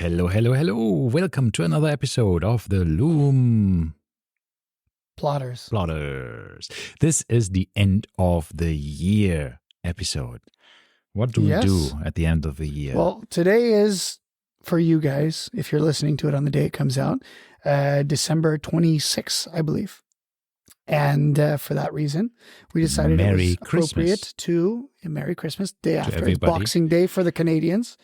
Hello, hello, hello. Welcome to another episode of the Lume Plotters. This is the end of the year episode. What do we do at the end of the year? Well, today is, for you guys, if you're listening to it on the day it comes out, December 26th, I believe. And for that reason, we decided it was appropriate to Merry Christmas, day after. It's Boxing Day for the Canadians.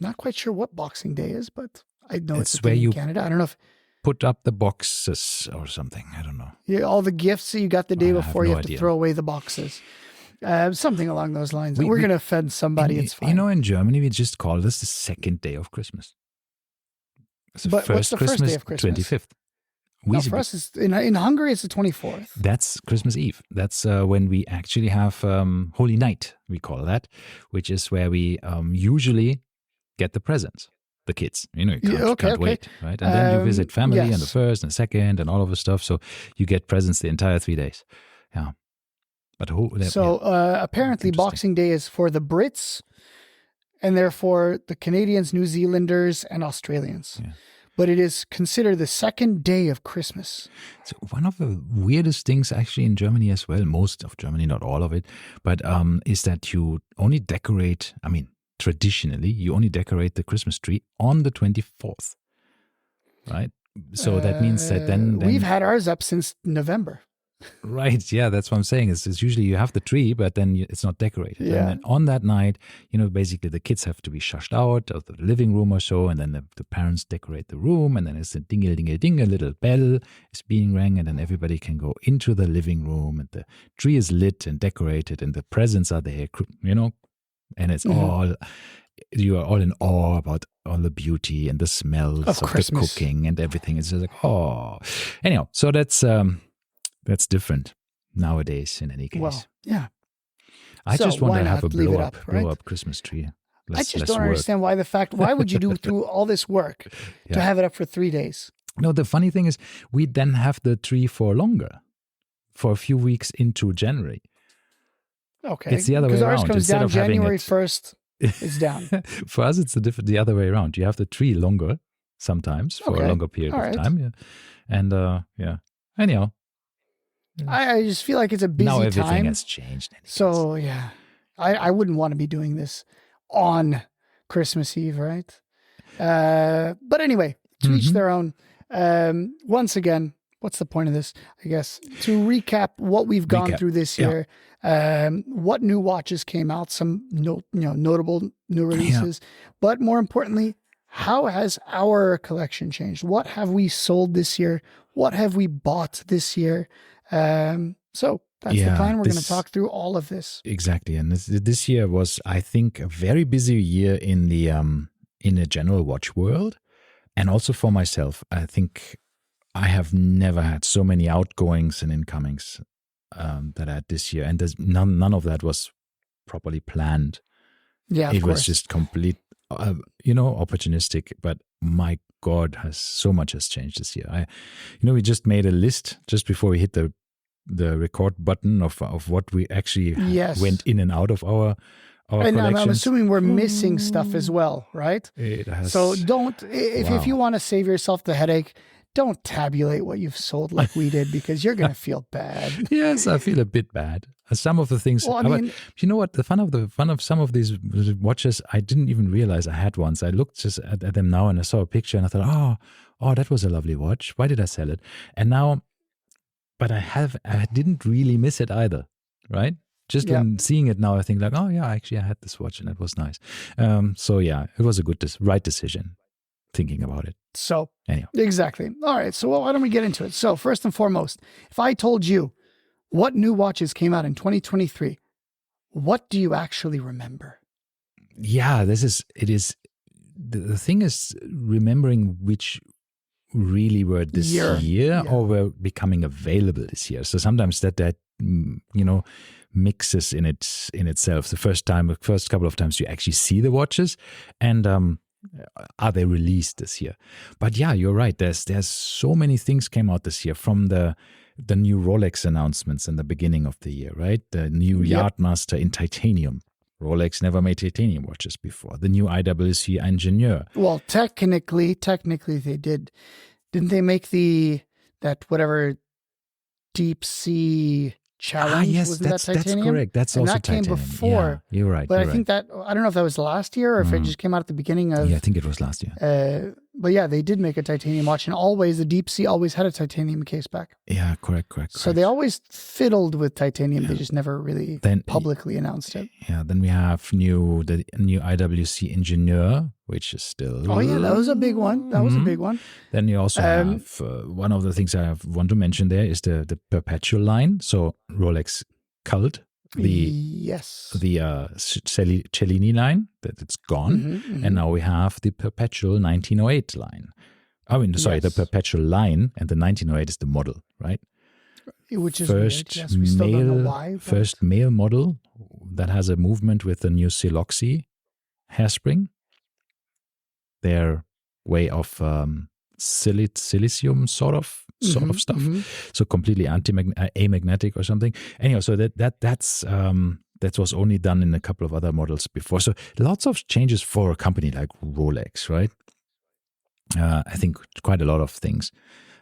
Not quite sure what Boxing Day is, but I know it's where you in Canada. I don't know if put up the boxes or something. I don't know. Yeah, all the gifts that you got the day before, you have to throw away the boxes. Something along those lines. We're going to offend somebody. It's fine. You know, in Germany, we just call this the second day of Christmas. But what's the first day of Christmas? 25th. No, for us, it's, in Hungary, it's the 24th. That's Christmas Eve. That's when we actually have Holy Night, we call that, which is where we usually get the presents, the kids. You know, you can't wait, right? And then you visit family on the first and second and all of the stuff. So you get presents the entire 3 days. Yeah. But apparently Boxing Day is for the Brits and therefore the Canadians, New Zealanders, and Australians. Yeah. But it is considered the second day of Christmas. So one of the weirdest things actually in Germany as well, most of Germany, not all of it, but is that you only decorate, traditionally, you only decorate the Christmas tree on the 24th, right? So that means that then we've had ours up since November. Right. Yeah, that's what I'm saying. It's usually you have the tree, but then it's not decorated. Yeah. And then on that night, basically the kids have to be shushed out of the living room or so, and then the parents decorate the room, and then it's a dingle, dingle, dingle, a little bell is being rang, and then everybody can go into the living room, and the tree is lit and decorated, and the presents are there, and it's all, you are all in awe about all the beauty and the smells of the cooking and everything. It's just like, oh. Anyhow, so that's different nowadays in any case. Well, yeah. I just want to have a blow up Christmas tree. I just don't understand why would you do through all this work to have it up for 3 days? No, the funny thing is we then have the tree for longer, for a few weeks into January. Okay. It's the other way around. Because ours comes down January 1st, it's down. For us, it's the other way around. You have the tree longer sometimes for a longer period of time. Yeah. And anyhow. I just feel like it's a busy time. Now everything has changed. So, yeah, I wouldn't want to be doing this on Christmas Eve, right? But anyway, to each their own. Once again, what's the point of this? I guess to recap what we've gone through this year, what new watches came out, some notable new releases, but more importantly, how has our collection changed? What have we sold this year? What have we bought this year? So that's the plan. We're going to talk through all of this. Exactly. And this year was, I think, a very busy year in the general watch world. And also for myself, I think I have never had so many outgoings and incomings that I had this year. And none of that was properly planned. Yeah, it was just complete, opportunistic. But my God, so much has changed this year. We just made a list just before we hit the record button of what we actually went in and out of our collections. I'm assuming we're missing stuff as well, right? So don't, if you want to save yourself the headache, don't tabulate what you've sold like we did, because you're going to feel bad. Yes, I feel a bit bad. Some of the things, but you know what? The fun of some of these watches, I didn't even realize I had once. I looked just at them now and I saw a picture and I thought, oh, that was a lovely watch. Why did I sell it? And now, but I didn't really miss it either, right? Just when seeing it now, I think like, oh yeah, actually I had this watch and it was nice. So yeah, it was a right decision. Thinking about it. So, anyhow. Exactly. All right. So, why don't we get into it? So, first and foremost, if I told you what new watches came out in 2023, what do you actually remember? Yeah, the thing is remembering which really were this year or were becoming available this year. So sometimes that mixes in itself. The first couple of times you actually see the watches and are they released this year? But yeah, you're right. There's so many things came out this year, from the new Rolex announcements in the beginning of the year, right? The new Yardmaster in titanium, Rolex never made titanium watches before. The new IWC Ingenieur. Well, technically they did. Didn't they make that whatever deep sea challenge? Yes, wasn't that titanium? that's correct. That's and also that titanium. came before. Yeah, you're right. But I think that, I don't know if that was last year or if it just came out at the beginning of. Yeah, I think it was last year. But yeah, they did make a titanium watch, and always the deep sea always had a titanium case back. Yeah, correct. So they always fiddled with titanium. They just never really publicly announced it. Yeah, then we have the new IWC Ingenieur, which is still. Oh yeah, that was a big one. Then you also have one of the things I want to mention there is the Perpetual line. So Rolex Cult. The Cellini line, that it's gone, and now we have the Perpetual 1908 line. The Perpetual line, and the 1908 is the model, right? Which is weird. Yes, we still don't know why. First male model that has a movement with the new Siloxy hairspring. Their way of silicium sort of stuff, so completely amagnetic or something. Anyhow, so that was only done in a couple of other models before. So lots of changes for a company like Rolex, right? I think quite a lot of things.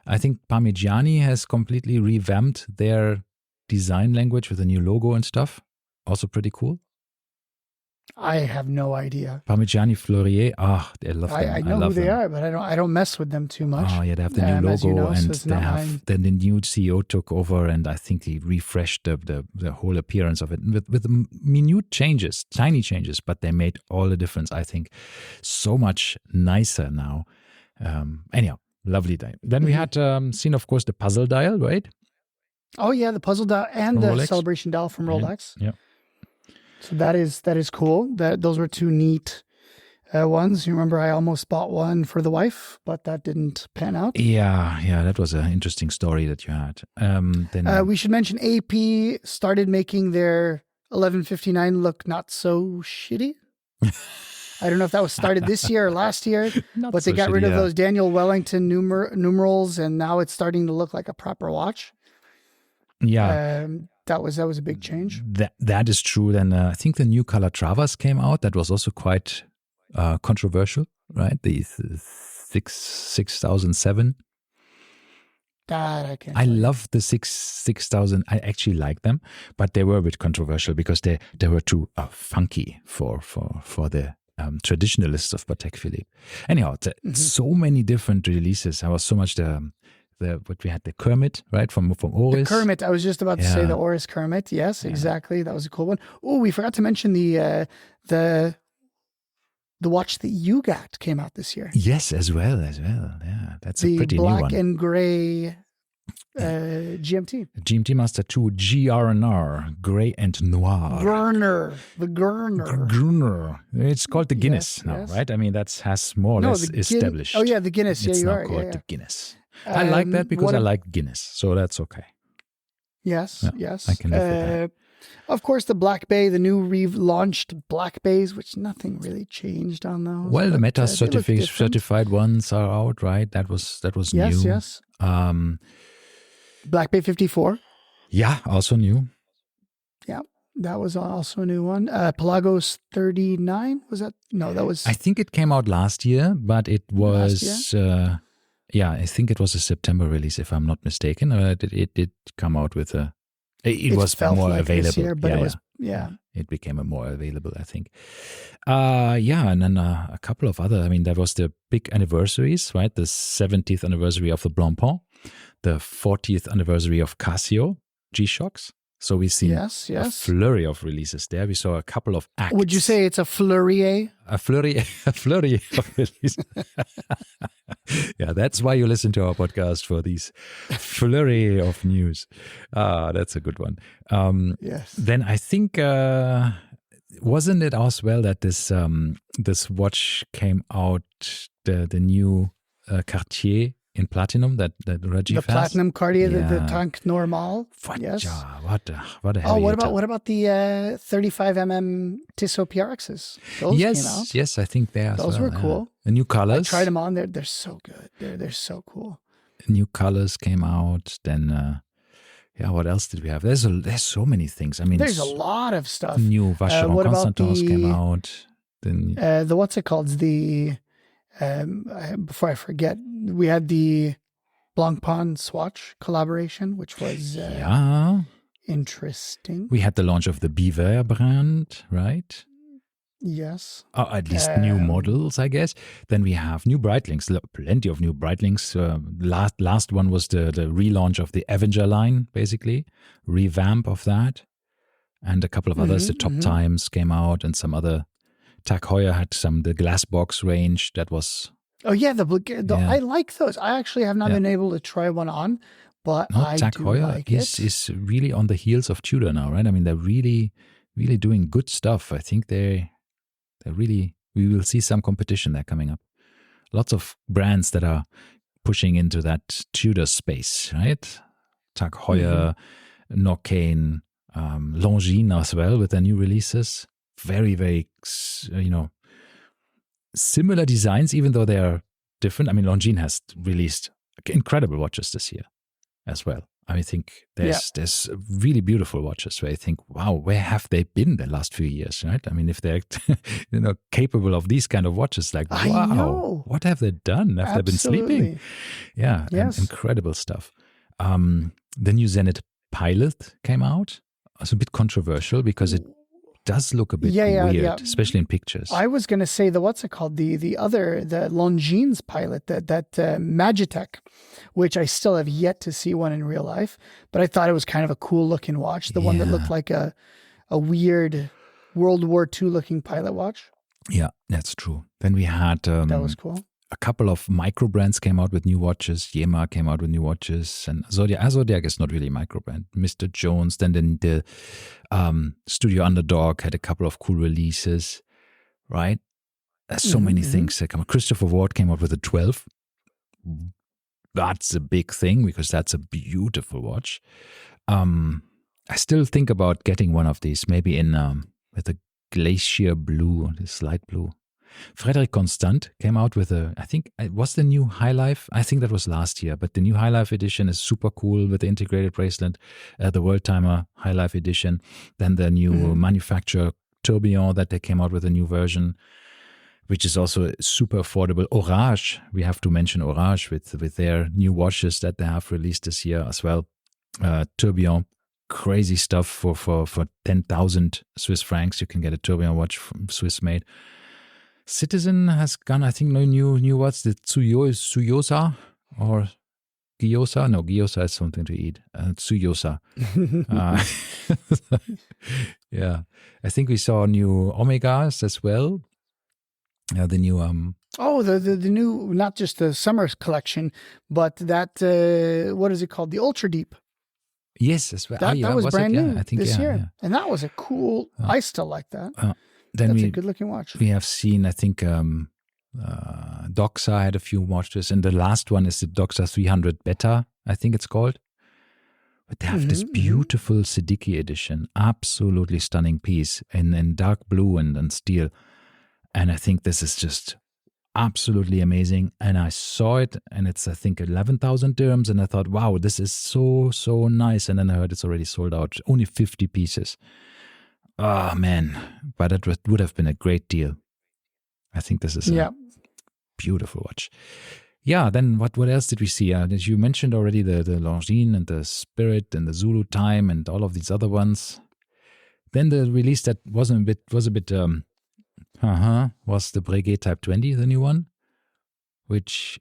I think Parmigiani has completely revamped their design language with a new logo and stuff. Also pretty cool. I have no idea. Parmigiani Fleurier, I love them. I know who they are, but I don't mess with them too much. Oh yeah, they have the new logo, and then the new CEO took over, and I think he refreshed the whole appearance of it with minute changes, tiny changes, but they made all the difference. I think so much nicer now. Anyhow, lovely day. Then we had seen, of course, the puzzle dial, right? Oh yeah, the puzzle dial and the Rolex. celebration dial from Rolex. Yeah. So that is cool. Those were two neat ones. You remember I almost bought one for the wife, but that didn't pan out. Yeah, that was an interesting story that you had. Then we should mention AP started making their 1159 look not so shitty. I don't know if that was started this year or last year, but they got rid of those Daniel Wellington numerals, and now it's starting to look like a proper watch. Yeah. That was a big change. That is true. Then I think the new Calatravas came out. That was also quite controversial, right? The 6007. I love the 6000. I actually like them, but they were a bit controversial because they were too funky for the traditionalists of Patek Philippe. Anyhow, so many different releases. I was so much what we had, the Kermit, right, from Oris. The Kermit, I was just about to say the Oris Kermit. Yes, exactly. That was a cool one. Oh, we forgot to mention the watch that you got came out this year. Yes, as well. Yeah, that's a pretty new one. The black and gray GMT. GMT Master 2 GR&R, gray and noir. The Gruner. It's called the Guinness now, right? I mean, that has more or less established. Oh yeah, the Guinness. It's now called the Guinness. I like that because I like Guinness, so that's okay. Yes. I can live with that. Of course, the Black Bay, the new relaunched Black Bays, which nothing really changed on those. Well, the Meta certified ones are out, right? That was new. Yes. Black Bay 54. Yeah, also new. Yeah, that was also a new one. Pelagos 39, was that? No, that was. I think it came out last year, but it was. I think it was a September release, if I'm not mistaken. It did come out with a. It was more available. This year, but it became more available, I think. And then a couple of other. I mean, that was the big anniversaries, right? The 70th anniversary of the Blancpain, the 40th anniversary of Casio G-Shocks. So we see a flurry of releases there. We saw a couple of acts. Would you say it's a flurry? A flurry of releases. Yeah, that's why you listen to our podcast, for these flurry of news. That's a good one. Yes. Then I think, wasn't it as well that this watch came out, the new Cartier in platinum that Rajiv has? The platinum Cartier, the Tank Normal. Yes. What a heavy what about the 35mm Tissot PRXs? Those came out. Yes, I think they are. Those were cool. The new colors. I tried them on. They're so good. They're so cool. New colors came out. Then Yeah, what else did we have? There's so many things. I mean, there's a lot of stuff. New Vacheron What about Constantins came the out. Then what's it called? The before I forget, we had the Blancpain Swatch collaboration, which was yeah, interesting. we had the launch of the Biver brand, right? Yes. At least new models, I guess. Then we have new Breitlings, plenty of new Breitlings. Last one was the relaunch of the Avenger line, basically, revamp of that. And a couple of others. The Top Times came out, and some other. Tag Heuer had the glass box range that was. Oh yeah, I like those. I actually have not been able to try one on, but I Tag do Heuer like it. is really on the heels of Tudor now, right? I mean, they're really, really doing good stuff. I think they're really. We will see some competition there coming up. Lots of brands that are pushing into that Tudor space, right? Tag Heuer, Nockane, Longines as well with their new releases. Very, very, similar designs, even though they are different. I mean, Longines has released incredible watches this year as well. I think there's really beautiful watches where I think, wow, where have they been the last few years, right? I mean, if they're capable of these kind of watches, like, wow, what have they done? Have they been sleeping? Yeah, incredible stuff. The new Zenith Pilot came out. It's a bit controversial because it does look a bit weird, especially in pictures. I was going to say the Longines Pilot, that Magitech, which I still have yet to see one in real life, but I thought it was kind of a cool looking watch. The one that looked like a weird World War II looking pilot watch. Yeah, that's true. Then we had that was cool. A couple of micro brands came out with new watches. Yema came out with new watches, and Zodiac is not really a micro brand. Mr. Jones, then the Studio Underdog had a couple of cool releases, right? There's so many things that come out. Christopher Ward came out with a 12. That's a big thing because that's a beautiful watch. I still think about getting one of these, maybe in with a glacier blue, this light blue. Frédéric Constant came out with I think it was the new High Life. I think that was last year, but the new High Life edition is super cool with the integrated bracelet, the World Timer High Life edition. Then the new manufacturer Tourbillon that they came out with a new version, which is also super affordable. Orage, we have to mention Orage with their new watches that they have released this year as well. Tourbillon, crazy stuff for 10,000 Swiss francs. You can get a Tourbillon watch from Swiss made. Citizen has gone, I think, no new what's the Tsuyosa or Gyoza? No, Gyoza is something to eat. Tsuyosa. Yeah. I think we saw new Omegas as well. The new the new, not just the summer collection, but that what is it called? The Ultra Deep. Yes, as well. That was brand new I think, this year. And that was a cool, I still like that. That's a good looking watch. We have seen, I think, Doxa had a few watches, and the last one is the Doxa 300 Beta, I think it's called. But they have this beautiful Siddiqui edition, absolutely stunning piece in dark blue and steel. And I think this is just absolutely amazing. And I saw it, and it's, I think, 11,000 dirhams, and I thought, wow, this is so, so nice. And then I heard it's already sold out, only 50 pieces. Oh, man. But it would have been a great deal. I think this is a beautiful watch. Yeah, then what else did we see? As you mentioned already, the Longines and the Spirit and the Zulu Time and all of these other ones. Then the release that was the Breguet Type 20, the new one, which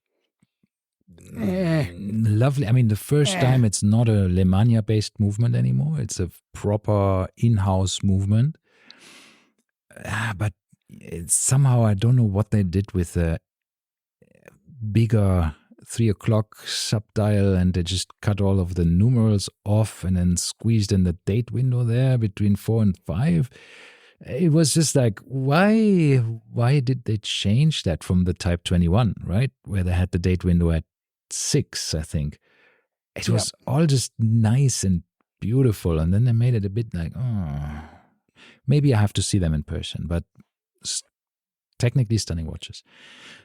lovely. I mean, the first time it's not a Lemania-based movement anymore. It's a proper in-house movement. But somehow I don't know what they did with the bigger 3 o'clock subdial, and they just cut all of the numerals off and then squeezed in the date window there between 4 and 5. It was just like, why did they change that from the Type 21, right? Where they had the date window at 6, I think. It was all just nice and beautiful. And then they made it a bit like, maybe I have to see them in person, but technically stunning watches.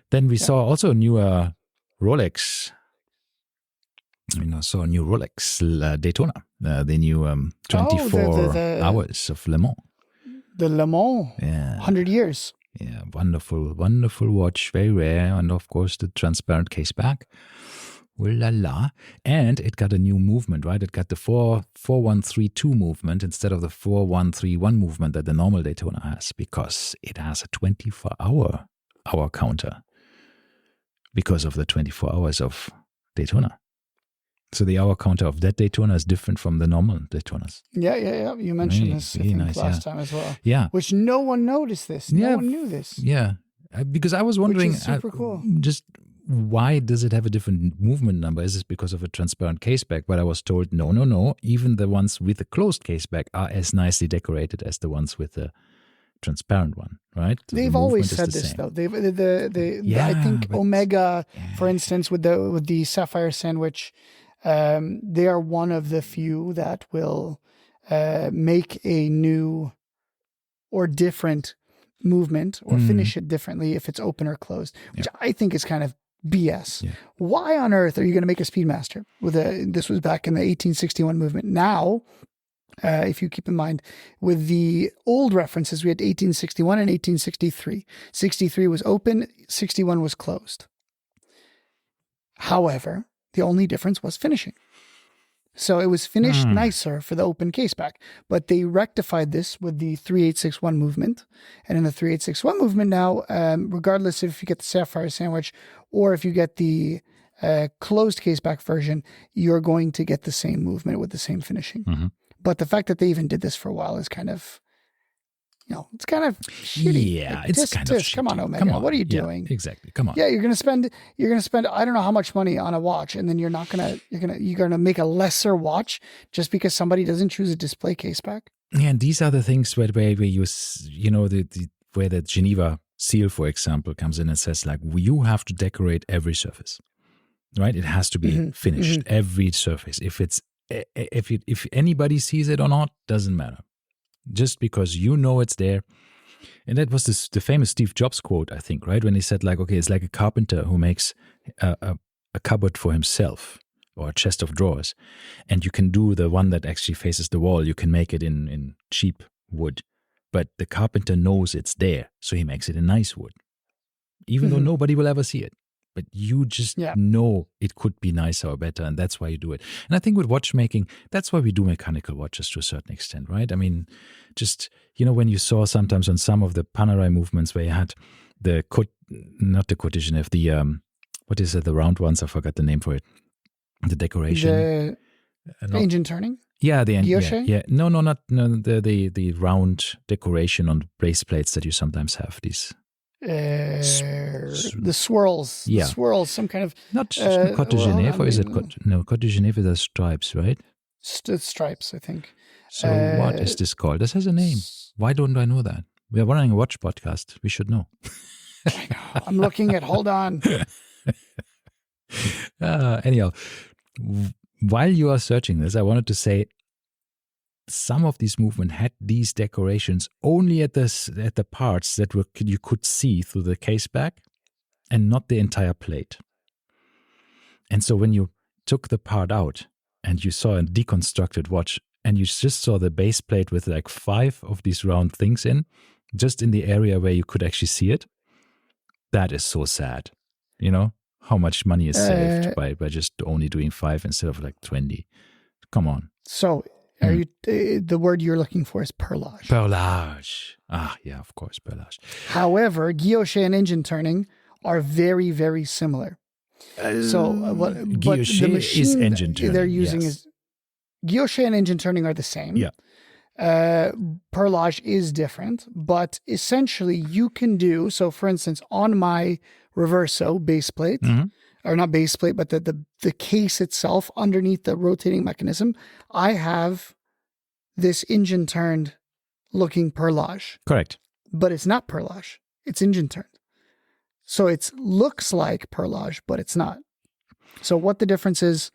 Then we saw also newer Rolex saw a new Rolex Daytona, the new 24 hours of Le Mans. The Le Mans, 100 years. Yeah, wonderful, wonderful watch, very rare, and of course the transparent case back. Oh la la. And it got a new movement, right? It got the 4132 movement instead of the 4131 movement that the normal Daytona has, because it has a 24-hour counter because of the 24 hours of Daytona. So the hour counter of that Daytona is different from the normal Daytonas. Yeah. You mentioned this, I think, last time as well. Yeah. Which no one noticed this. No one knew this. Yeah. Because I was wondering, which is super cool. Just why does it have a different movement number? Is this because of a transparent caseback? But I was told, no. Even the ones with the closed caseback are as nicely decorated as the ones with the transparent one, right? So they've always said this, though. I think Omega, for instance, with the Sapphire Sandwich, they are one of the few that will make a new or different movement or finish it differently if it's open or closed, which I think is kind of BS. Yeah. Why on earth are you going to make a Speedmaster this was back in the 1861 movement. Now, if you keep in mind, with the old references, we had 1861 and 1863. 63 was open, 61 was closed. However, the only difference was finishing. So it was finished nicer for the open caseback, but they rectified this with the 3861 movement. And in the 3861 movement now, regardless if you get the Sapphire Sandwich or if you get the closed caseback version, you're going to get the same movement with the same finishing. Mm-hmm. But the fact that they even did this for a while is kind of, it's kind of shitty. Yeah, it's kind of shitty. Come on, Omega. Come on. What are you doing? Exactly. Come on. Yeah, you're gonna spend I don't know how much money on a watch, and then you're gonna make a lesser watch just because somebody doesn't choose a display case back. Yeah, and these are the things where you where the Geneva seal, for example, comes in and says like you have to decorate every surface, right? It has to be finished, every surface. If anybody sees it or not, doesn't matter. Just because it's there. And that was the famous Steve Jobs quote, I think, right? When he said like, okay, it's like a carpenter who makes a cupboard for himself or a chest of drawers. And you can do the one that actually faces the wall. You can make it in cheap wood. But the carpenter knows it's there, so he makes it in nice wood. Even though nobody will ever see it. But you just know it could be nicer or better, and that's why you do it. And I think with watchmaking, that's why we do mechanical watches to a certain extent, right? I mean, just, when you saw sometimes on some of the Panerai movements where you had not the Côte de Genève, what is it, the round ones? I forgot the name for it. The decoration. The engine turning? Yeah, the engine. Yeah. No, the round decoration on base plates that you sometimes have, these. The swirls. Yeah. The swirls, some kind of... Not Côte de Genève, or is it Côte de Genève is the stripes, right? Stripes, I think. So what is this called? This has a name. Why don't I know that? We are running a watch podcast. We should know. I know. I'm looking at, hold on. Anyhow, while you are searching this, I wanted to say some of these movements had these decorations only at the parts that you could see through the case back and not the entire plate. And so when you took the part out and you saw a deconstructed watch and you just saw the base plate with like 5 of these round things just in the area where you could actually see it, that is so sad. How much money is saved by just only doing 5 instead of like 20. Come on. So are you? The word you're looking for is perlage. Perlage. Ah, yeah, of course, perlage. However, guilloche and engine turning are very, very similar. Guilloche the machine is engine turning. They're using is guilloche and engine turning are the same. Yeah. Perlage is different, but essentially you can do so. For instance, on my Reverso base plate. Or not base plate, but the case itself underneath the rotating mechanism, I have this engine turned looking perlage. Correct. But it's not perlage. It's engine turned. So it looks like perlage, but it's not. So what the difference is,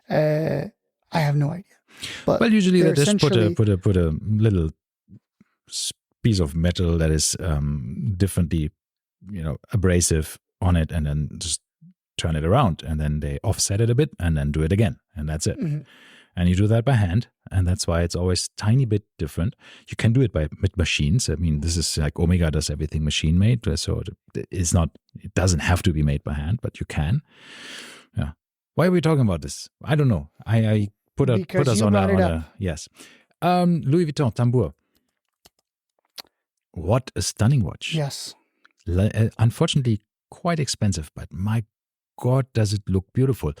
I have no idea. But usually they just put a little piece of metal that is differently, abrasive on it, and then just turn it around, and then they offset it a bit, and then do it again, and that's it. Mhm. And you do that by hand, and that's why it's always tiny bit different. You can do it with machines. I mean, this is like Omega does everything machine made, so it's not. It doesn't have to be made by hand, but you can. Yeah. Why are we talking about this? I don't know. I put us on a yes. Louis Vuitton tambour. What a stunning watch. Yes. Unfortunately, quite expensive, but my God, does it look beautiful.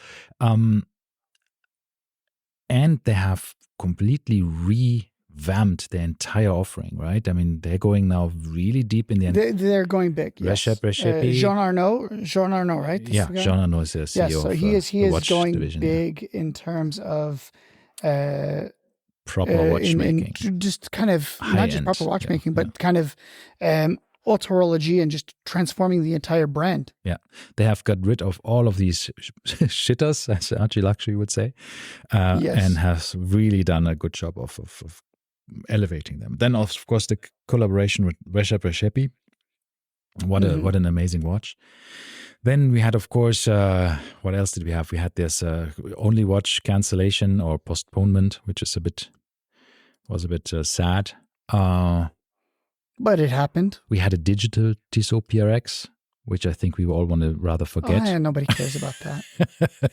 And they have completely revamped their entire offering, right? I mean, they're going now really deep in the... They're going big, yes. Jean Arnaud, right? Yeah, Jean Arnaud is the CEO yes, so he is going division, big in terms of... proper watchmaking. Just kind of, not just proper watchmaking, but kind of autorology and just transforming the entire brand. Yeah, they have got rid of all of these shitters, as Archie Luxury would say, and has really done a good job of elevating them. Then, of course, the collaboration with Reshepi. What an amazing watch. Then we had, of course, what else did we have? We had this only watch cancellation or postponement, which is was a bit sad. But it happened. We had a digital Tissot PRX, which I think we all want to rather forget. Oh, yeah, nobody cares about that.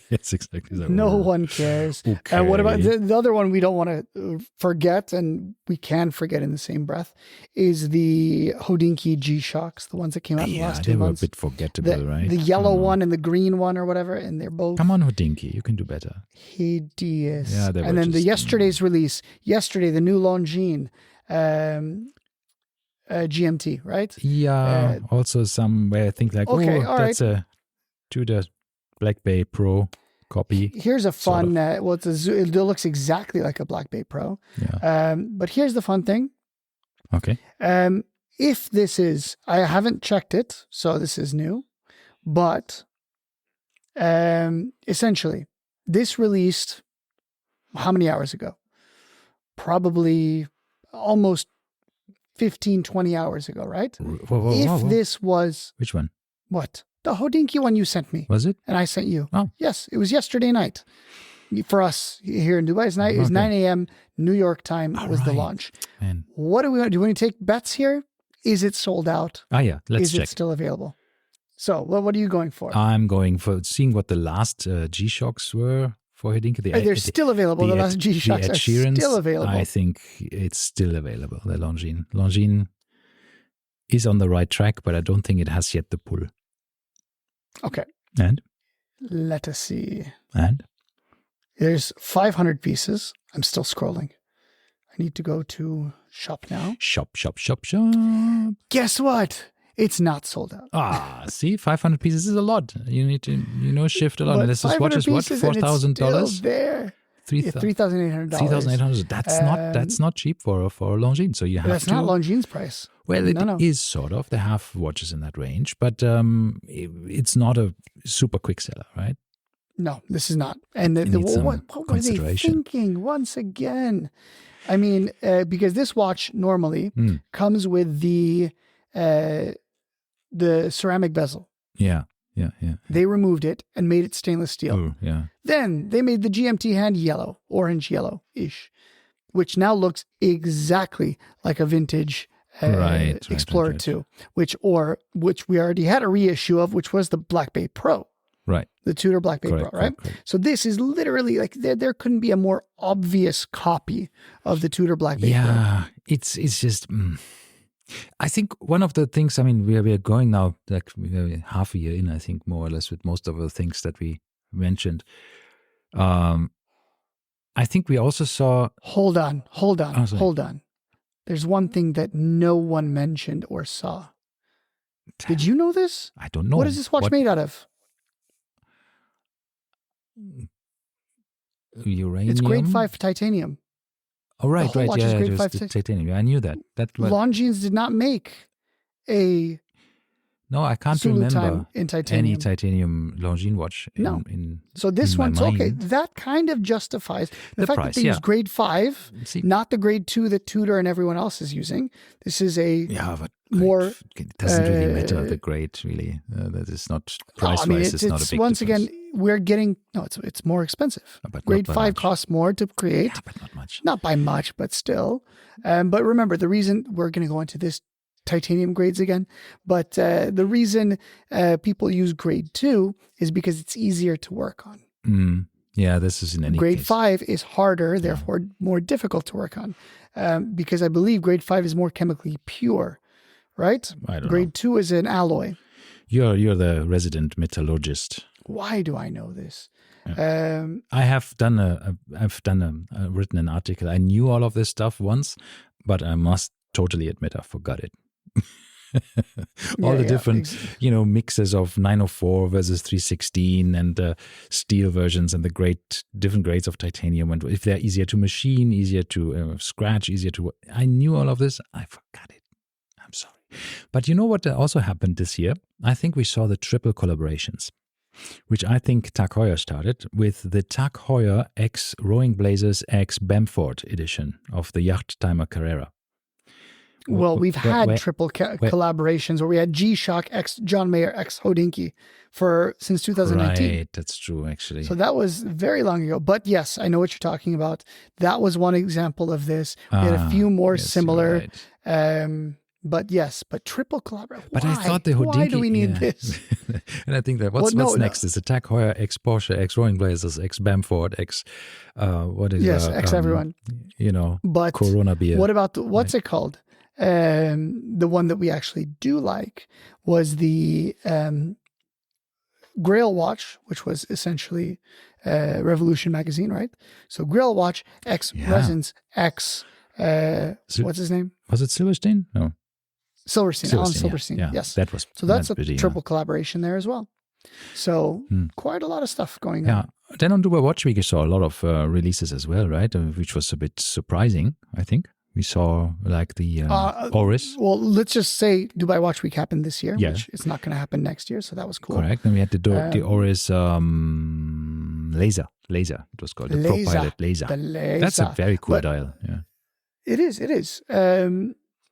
It's exactly that. No one cares. Okay. And what about the other one we don't want to forget, and we can forget in the same breath, is the Hodinkee G-Shocks, the ones that came out in the last 2 months. They were a bit forgettable, right? The yellow one and the green one or whatever, and they're both... Come on, Hodinkee, you can do better. Hideous. Yeah, they were and then just, yesterday's release, the new Longines, GMT, right? Yeah, also somewhere I think like, that's a Tudor Black Bay Pro copy. Here's a fun, it looks exactly like a Black Bay Pro. Yeah. But here's the fun thing. Okay. If this is, I haven't checked it, so this is new, but essentially, this released how many hours ago? Probably almost 15, 20 hours ago, right? Whoa. This was... Which one? What? The Hodinkee one you sent me. Was it? And I sent you. Oh. Yes, it was yesterday night. For us here in Dubai, it was 9 a.m. New York time the launch. Man. What do we want? Do we want to take bets here? Is it sold out? Yeah, let's check. Is it still available? So, what are you going for? I'm going for seeing what the last G-Shocks were for Hodinkee. They're still available. The last G-Shocks are still available. I think it's still available, the Longines. Longines is on the right track, but I don't think it has yet the pull. Okay. And? Let us see. And? There's 500 pieces. I'm still scrolling. I need to go to shop now. Shop. Guess what? It's not sold out. See, 500 pieces is a lot. You need to, shift a lot. And this watch is what, $4,000? There. $3,800. $3,800. That's not cheap for a Longines. So you have That's not Longines price. Well, it is sort of. They have watches in that range, but it's not a super quick seller, right? No, this is not. And what were they thinking once again? I mean, because this watch normally comes with the ceramic bezel. Yeah. They removed it and made it stainless steel. Oh, yeah. Then they made the GMT hand yellow, orange yellow-ish, which now looks exactly like a vintage Explorer 2, which we already had a reissue of, which was the Black Bay Pro. Right. The Tudor Black Bay Pro, right? Correct. So this is literally like there couldn't be a more obvious copy of the Tudor Black Bay Pro. Yeah, it's just... I think one of the things, I mean, we are going now, like we're half a year in, I think, more or less, with most of the things that we mentioned. I think we also saw... Hold on. There's one thing that no one mentioned or saw. Did you know this? I don't know. What is this watch made out of? Uranium? It's grade 5 titanium. Oh, right. Yeah, it was titanium. I knew that. Longines did not make a No, I can't Zulu remember time in titanium. any titanium Longines watch. So this one's mind. okay. That kind of justifies the fact price, that they use grade 5, not the grade 2 that Tudor and everyone else is using. This is a but more. It doesn't really matter the grade, really. That is not price-wise. It's not a big once difference. again, we're getting it's more expensive. But grade 5 costs more to create. Yeah, but not much. Not by much, but still. But remember, the reason we're going to go into this titanium grades again, but the reason people use grade 2 is because it's easier to work on. Yeah, this is in any grade case. 5 is harder, therefore more difficult to work on, because I believe grade 5 is more chemically pure, right? I don't grade know. 2 is an alloy. You're the resident metallurgist. Why do I know this? Yeah. I have written an article. I knew all of this stuff once, but I must totally admit I forgot it. All the different, mixes of 904 versus 316 and steel versions and the different grades of titanium, and if they're easier to machine, easier to scratch, easier to. I knew all of this. I forgot it. I'm sorry. But you know what also happened this year? I think we saw the triple collaborations, which I think Tag Heuer started with the Tag Heuer X Rowing Blazers X Bamford edition of the Yacht Timer Carrera. Well, we've had triple collaborations where we had G-Shock X John Mayer X Hodinkee since 2019. Right, that's true, actually. So that was very long ago. But yes, I know what you're talking about. That was one example of this. We had a few more similar. But triple collaboration. But I thought the Hodinkee. Why do we need this? And I think that what's next is the Tag Heuer X Porsche X Rowing Blazers X Bamford X. X everyone. But Corona beer. What about what's it called? The one that we actually do like was the Grail watch, which was essentially Revolution magazine, right? So Grail watch X Resins X. What's his name? Was it Silverstein? No. Silverstein. Alan Silverstein. Yeah. Yes. That was. So that's a triple collaboration there as well. So quite a lot of stuff going on. Yeah. Then on Dubai Watch Week, you saw a lot of releases as well, right? Which was a bit surprising, I think. We saw like the Oris. Well, let's just say Dubai Watch Week happened this year, Yeah. which it's not going to happen next year. So that was cool. Correct. And we had the Oris laser. It was called the ProPilot laser. The laser. That's a very cool dial. Yeah. It is.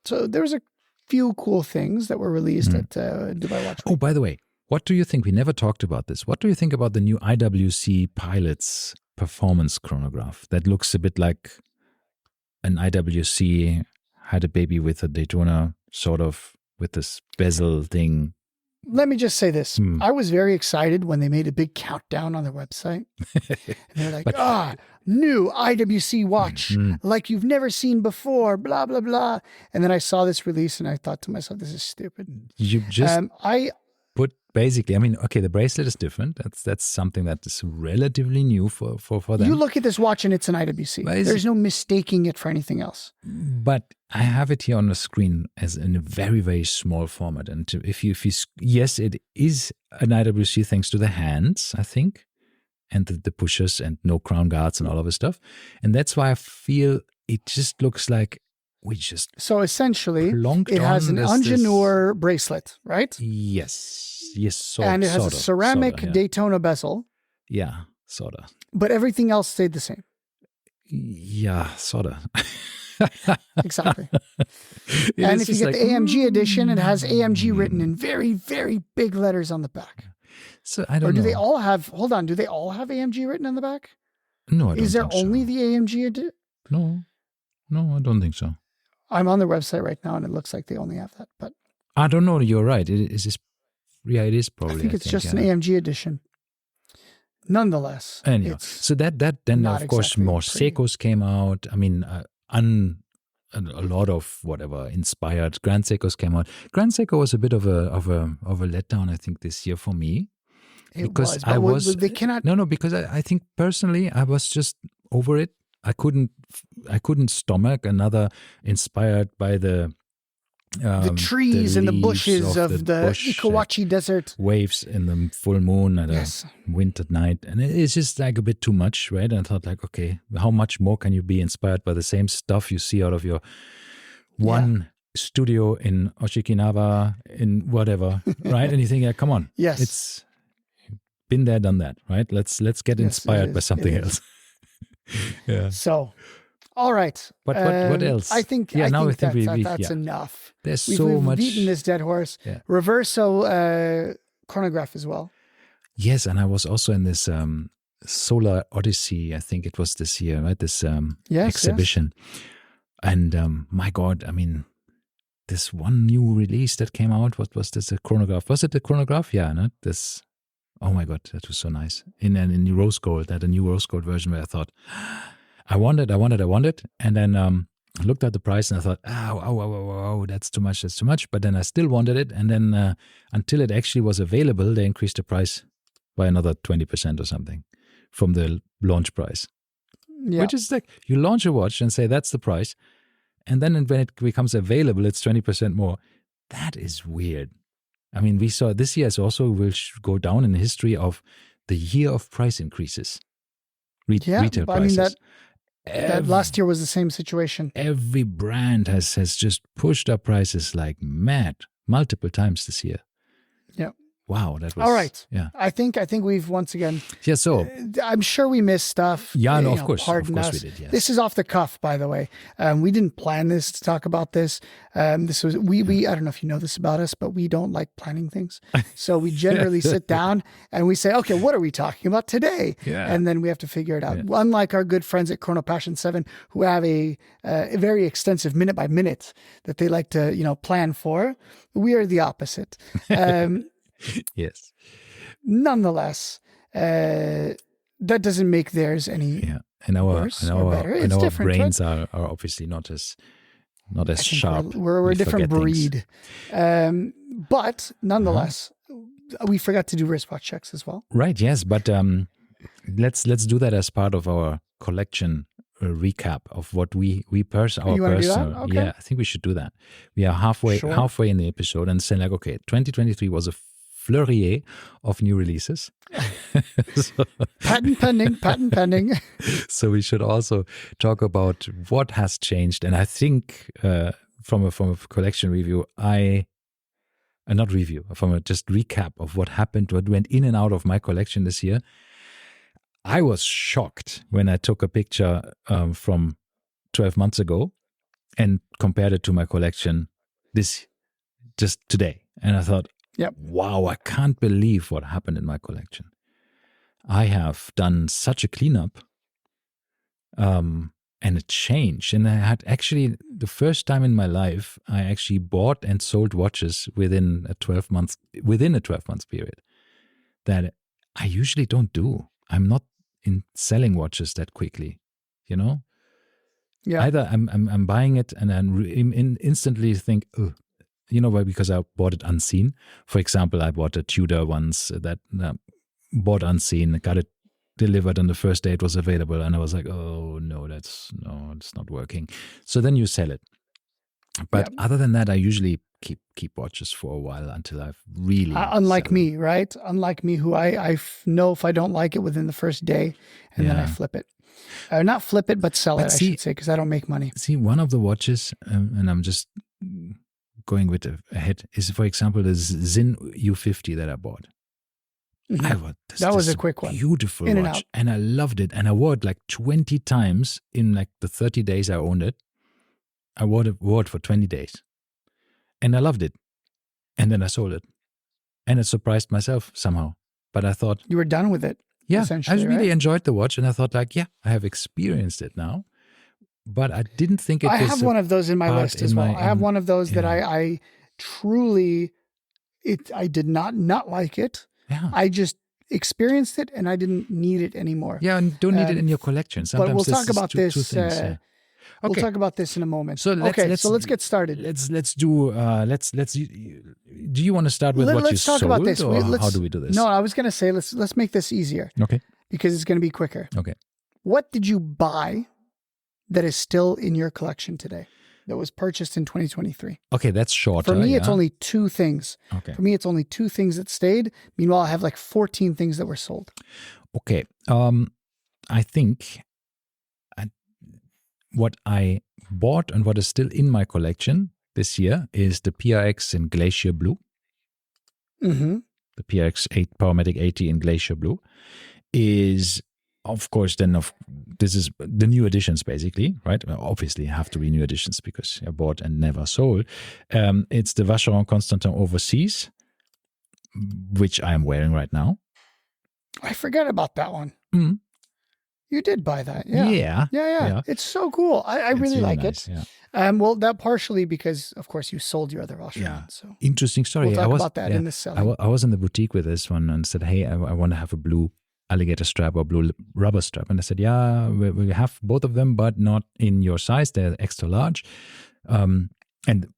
So there was a few cool things that were released at Dubai Watch Week. Oh, by the way, what do you think? We never talked about this. What do you think about the new IWC Pilot's performance chronograph that looks a bit like an IWC had a baby with a Daytona, sort of with this bezel thing? Let me just say this. I was very excited when they made a big countdown on their website. And they're like, new IWC watch, like you've never seen before, blah, blah, blah. And then I saw this release and I thought to myself, this is stupid. You just put basically, I mean, okay, the bracelet is different. That's something that is relatively new for them. You look at this watch and it's an IWC. There's no mistaking it for anything else. But I have it here on the screen as in a very, very small format. And if you yes, it is an IWC thanks to the hands, I think, and the pushers and no crown guards and all of this stuff. And that's why I feel it just looks like we just so essentially it has an Ingenieur bracelet, right? Yes, and it has a ceramic Daytona bezel. Yeah, sort of. But everything else stayed the same. Yeah, sort of. Exactly. And if you get the AMG edition, it has AMG written in very, very big letters on the back. So I don't know. Or do they all have? Hold on. Do they all have AMG written on the back? No, I don't. Is there think only so. the AMG edition? No, I don't think so. I'm on their website right now, and it looks like they only have that. But I don't know. You're right. It is probably. I think it's just an AMG edition. Nonetheless, anyway, so that then of course more Seikos came out. I mean, a lot of whatever inspired Grand Seikos came out. Grand Seiko was a bit of a letdown, I think, this year for me. Because they cannot. No, because I think personally I was just over it. I couldn't stomach another inspired by the trees and the bushes of the Ikawachi Desert. Waves in the full moon at a winter night. And it's just like a bit too much, right? And I thought like, okay, how much more can you be inspired by the same stuff you see out of your one studio in Oshikinawa in whatever, right? And you think, yeah, come on. Yes. It's been there, done that, right? Let's get inspired by something else. Yeah. So, all right. But what else? I think that's enough. There's we've beaten this dead horse. Yeah. Reverso chronograph as well. Yes, and I was also in this Solar Odyssey, I think it was this year, right? This exhibition. Yes. And my God, I mean, this one new release that came out, what was this, a chronograph? Was it a chronograph? Yeah, not this. Oh my God, that was so nice. In rose gold, that a new rose gold version where I thought, I want it. And then I looked at the price and I thought, oh, that's too much. But then I still wanted it. And then until it actually was available, they increased the price by another 20% or something from the launch price. Yeah. Which is like, you launch a watch and say that's the price. And then when it becomes available, it's 20% more. That is weird. I mean, we saw this year also will go down in the history of the year of price increases. Retail prices. I mean, that last year was the same situation. Every brand has just pushed up prices like mad multiple times this year. Yeah. Wow, that was all right. Yeah, I think we've once again. Yeah, so I'm sure we missed stuff. Yeah, no, of course us. We did. Yes. This is off the cuff, by the way. We didn't plan this to talk about this. This was we. I don't know if you know this about us, but we don't like planning things. So we generally sit down and we say, okay, what are we talking about today? Yeah. And then we have to figure it out. Yeah. Unlike our good friends at Chrono Passion 7, who have a very extensive minute by minute that they like to plan for, we are the opposite. Yes. Nonetheless, that doesn't make theirs any worse or better. It's different, brains right? are obviously not as sharp. We're a different breed. But nonetheless, we forgot to do wristwatch checks as well. Right. Yes, but let's do that as part of our collection recap of what we personal. Okay. Yeah, I think we should do that. We are halfway in the episode and saying like, okay, 2023 was a flurry of new releases. Patent pending. So we should also talk about what has changed. And I think from a collection review, not review, from a just recap of what happened, what went in and out of my collection this year. I was shocked when I took a picture from 12 months ago and compared it to my collection just today. And I thought, yep. Wow, I can't believe what happened in my collection. I have done such a cleanup and a change. And I had actually, the first time in my life, I actually bought and sold watches within a 12-month period that I usually don't do. I'm not in selling watches that quickly, Yeah. Either I'm buying it and then instantly think, oh, because I bought it unseen. For example, I bought a Tudor once that bought unseen, got it delivered on the first day it was available, and I was like, oh no, it's not working. So then you sell it. But other than that, I usually keep watches for a while until I've really. Unlike me, right? Unlike me, who I know if I don't like it within the first day, and then I flip it. Not flip it, but sell it. I should say, because I don't make money. See, one of the watches, and I'm just going with ahead, is, for example, the Zin U50 that I bought. Mm-hmm. That was a quick one. Beautiful watch. And I loved it. And I wore it like 20 times in like the 30 days I owned it. I wore it for 20 days. And I loved it. And then I sold it. And it surprised myself somehow. But I thought... You were done with it. Yeah, I really enjoyed the watch. And I thought like, I have experienced it now. But I didn't think it was... I have one of those in my list as well. I have one of those that I truly... I did not like it. Yeah. I just experienced it and I didn't need it anymore. Yeah, and don't need it in your collection. Sometimes but we'll talk about this. Two things, Okay. We'll talk about this in a moment. So let's get started. Let's do. Do you want to start with what you sold? Let's talk about this. Or how do we do this? No, I was going to say let's make this easier. Okay. Because it's going to be quicker. Okay. What did you buy that is still in your collection today? That was purchased in 2023. Okay, that's shorter. For me, it's only 2 things. Okay. For me, it's only 2 things that stayed. Meanwhile, I have like 14 things that were sold. Okay. I think what I bought and what is still in my collection this year is the PRX in Glacier Blue. Mm-hmm. the PRX Powermatic 80 in Glacier Blue, is, of course, this is the new editions, basically, right? Well, obviously, have to be new editions because I bought and never sold. It's the Vacheron Constantin Overseas, which I am wearing right now. I forget about that one. Mm. You did buy that, yeah. Yeah. It's so cool. I really like nice, it. Yeah. Well, that partially because, of course, you sold your other Vacheron. Yeah. So Interesting story. we'll talk about that in the selling. I was in the boutique with this one and said, hey, I want to have a blue alligator strap or blue rubber strap. And I said, yeah, we have both of them, but not in your size. They're extra large. And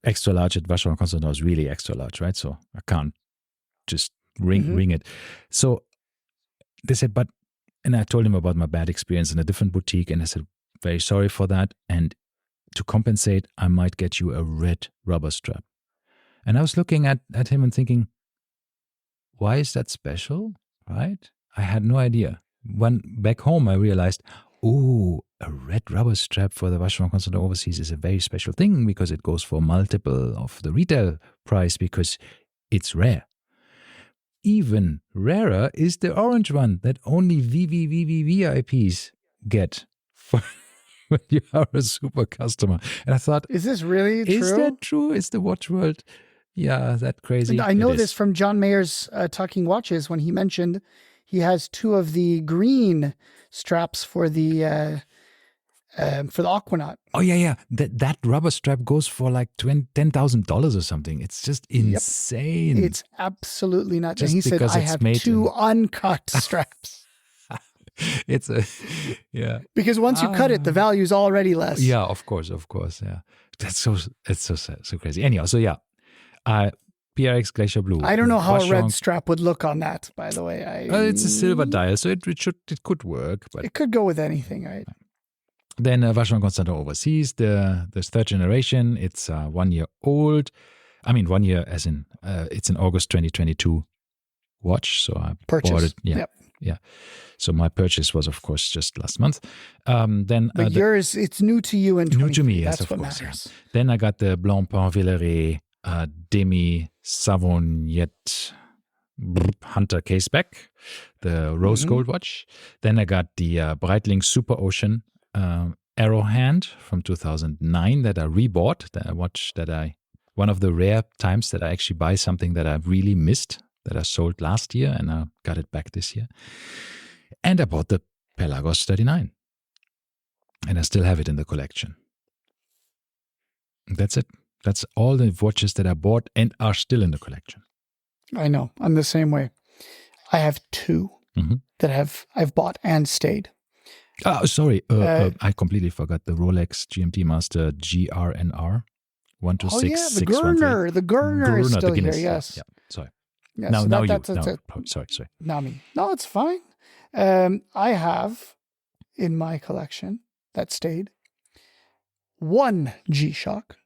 extra large at Vacheron Constantin was really extra large, right? So I can't just ring it. So they said, and I told him about my bad experience in a different boutique. And I said, very sorry for that. And to compensate, I might get you a red rubber strap. And I was looking at him and thinking, why is that special? Right? I had no idea. When back home, I realized, a red rubber strap for the Vacheron Constantin Overseas is a very special thing because it goes for multiple of the retail price because it's rare. Even rarer is the orange one that only VVVVIPs get when you are a super customer. And I thought, is this really true? Is that true? Is the watch world, that crazy? I know this from John Mayer's Talking Watches when he mentioned he has 2 of the green straps for the Aquanaut. Oh yeah. That rubber strap goes for like $10,000 or something. It's just insane. It's absolutely nuts. Just and he said, I have 2 uncut straps. It's because once you cut it, the value is already less. Yeah, of course. Yeah, it's so sad, so crazy. Anyhow, so yeah, PRX Glacier Blue. I don't know how a red strap would look on that. By the way, it's a silver dial, so it could work, but it could go with anything, right? Then Vacheron Constantin Overseas, the 3rd generation. It's 1 year old. I mean, 1 year as in it's an August 2022 watch. So I bought it. Yeah. So my purchase was, of course, just last month. Then yours, it's new to you and new to me. Yes, that's of what course. matters. Yeah. Then I got the Blancpain Villeret Demi Savonnette Hunter caseback, the rose gold watch. Then I got the Breitling Super Ocean Arrow Hand from 2009 that I rebought. One of the rare times that I actually buy something that I really missed, that I sold last year, and I got it back this year. And I bought the Pelagos 39. And I still have it in the collection. That's it. That's all the watches that I bought and are still in the collection. I know. I'm the same way. I have 2 that I've bought and stayed. Oh, sorry. I completely forgot the Rolex GMT Master GRNR 126. The Gurner. The Gurner is still here. Yes. Yeah. Sorry. Yeah, now, so sorry. Not me. No, it's fine. I have in my collection that stayed 1 G-Shock,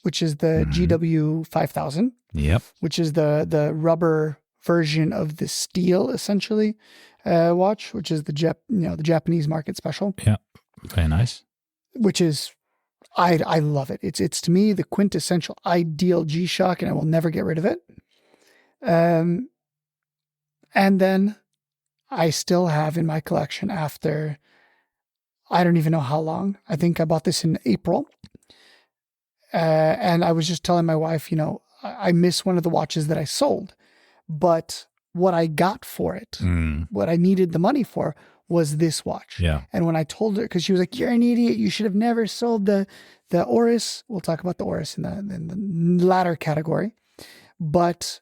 which is the GW 5000. Yep. Which is the rubber version of the steel, essentially, watch, which is the Japanese market special. Yeah. Very nice. Which is, I love it. It's to me the quintessential ideal G-Shock, and I will never get rid of it. And then I still have in my collection after, I don't even know how long. I think I bought this in April. And I was just telling my wife, I miss one of the watches that I sold, but what I got for it, what I needed the money for, was this watch. Yeah. And when I told her, because she was like, "You're an idiot. You should have never sold the Oris." We'll talk about the Oris in the latter category. But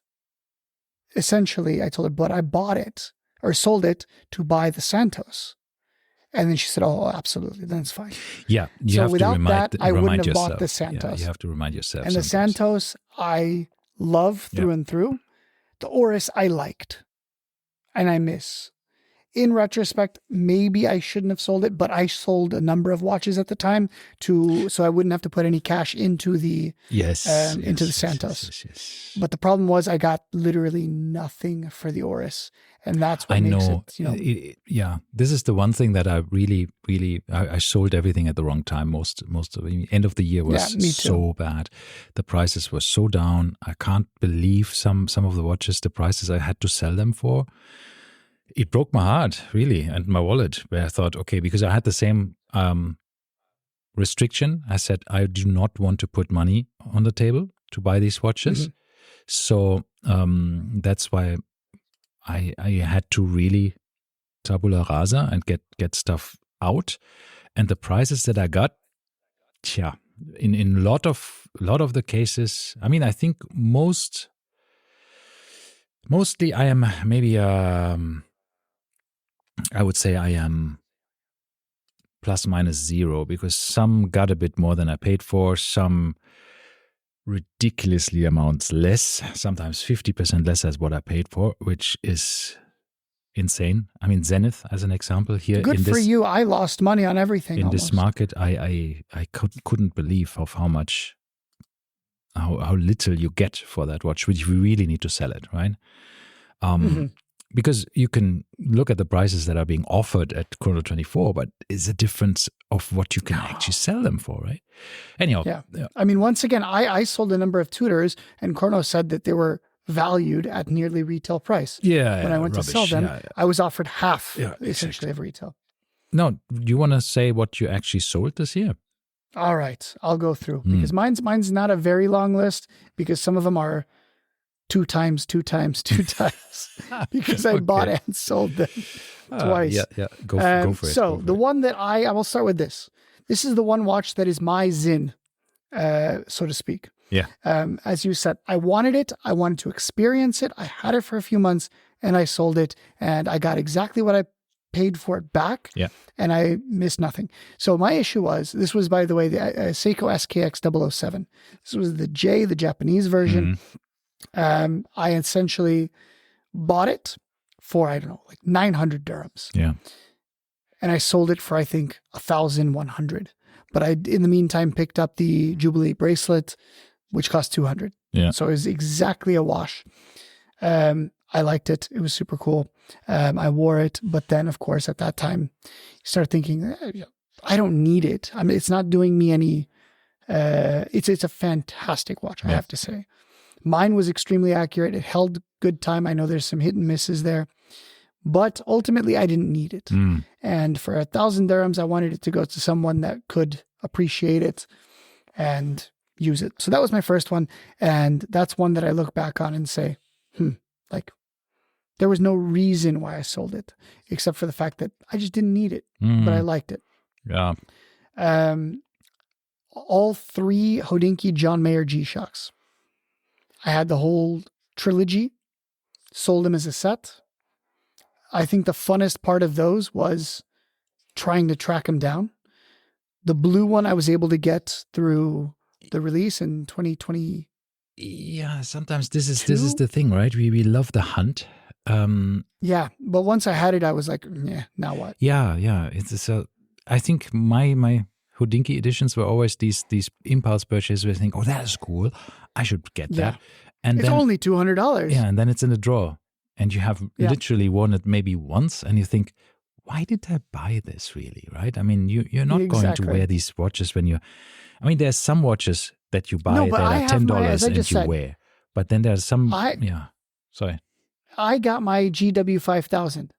essentially, I told her, but I bought it or sold it to buy the Santos. And then she said, "Oh, absolutely. Then it's fine." Yeah. So without that, I wouldn't have bought the Santos. Yeah, you have to remind yourself. And the Santos, I love through and through. The Oris, I liked. And I miss. in retrospect, maybe I shouldn't have sold it, but I sold a number of watches at the time so I wouldn't have to put any cash into the Santos. Yes. But the problem was I got literally nothing for the Oris, and that's what makes it. This is the one thing that I really, I sold everything at the wrong time. Most of the end of the year was so bad. The prices were so down. I can't believe some of the watches, the prices I had to sell them for. It broke my heart, really, and my wallet, where I thought, okay, because I had the same restriction. I said, I do not want to put money on the table to buy these watches. So that's why I had to really tabula rasa and get stuff out. And the prices that I got, in a lot of the cases, I mean, I think mostly I am maybe I would say I am plus minus zero, because some got a bit more than I paid for, some ridiculously amounts less, sometimes 50% less as what I paid for, which is insane. I mean, Zenith, as an example, here. Good for you. I lost money on everything. In this market, I couldn't believe of how little you get for that watch, which we really need to sell it, right? Because you can look at the prices that are being offered at Chrono 24, but it's a difference of what you can actually sell them for, right? Anyhow. Yeah. I mean, once again, I sold a number of Tudors, and Chrono said that they were valued at nearly retail price. When I went to sell them, I was offered half, essentially, of retail. No, do you want to say what you actually sold this year? All right, I'll go through, because mine's not a very long list, because some of them are 2 times, because I bought and sold them twice. Go for it. So the one that I will start with this. This is the one watch that is my Zin, so to speak. Yeah. As you said, I wanted it. I wanted to experience it. I had it for a few months, and I sold it, and I got exactly what I paid for it back. Yeah. And I missed nothing. So my issue was, this was, by the way, the Seiko SKX 007. This was the Japanese version. I essentially bought it for, I don't know, like 900 dirhams. Yeah. And I sold it for, I think, 1,100. But I, in the meantime, picked up the Jubilee bracelet, which cost 200. Yeah. So it was exactly a wash. I liked it. It was super cool. I wore it. But then, of course, at that time, you start thinking, I don't need it. I mean, it's not doing me any, it's a fantastic watch, I have to say. Mine was extremely accurate. It held good time. I know there's some hit and misses there, but ultimately I didn't need it. And for 1,000 dirhams, I wanted it to go to someone that could appreciate it and use it. So that was my first one. And that's one that I look back on and say, like, there was no reason why I sold it, except for the fact that I just didn't need it, but I liked it. Yeah. All 3 Hodinkee John Mayer G-Shocks. I had the whole trilogy, sold them as a set. I think the funnest part of those was trying to track them down. The blue one I was able to get through the release in 2020. Yeah, sometimes this is the thing, right? We love the hunt. Yeah, but once I had it, I was like, now what? Yeah. It's I think my Hodinkee editions were always these impulse purchases where I think, oh, that is cool, I should get that. And it's then, only $200. Yeah, and then it's in the drawer, and you have literally worn it maybe once, and you think, why did I buy this really, right? I mean, you're not going to wear these watches when you. I mean, there's some watches that you buy that are $10 and you wear, but then there's some. Sorry. I got my GW 5000,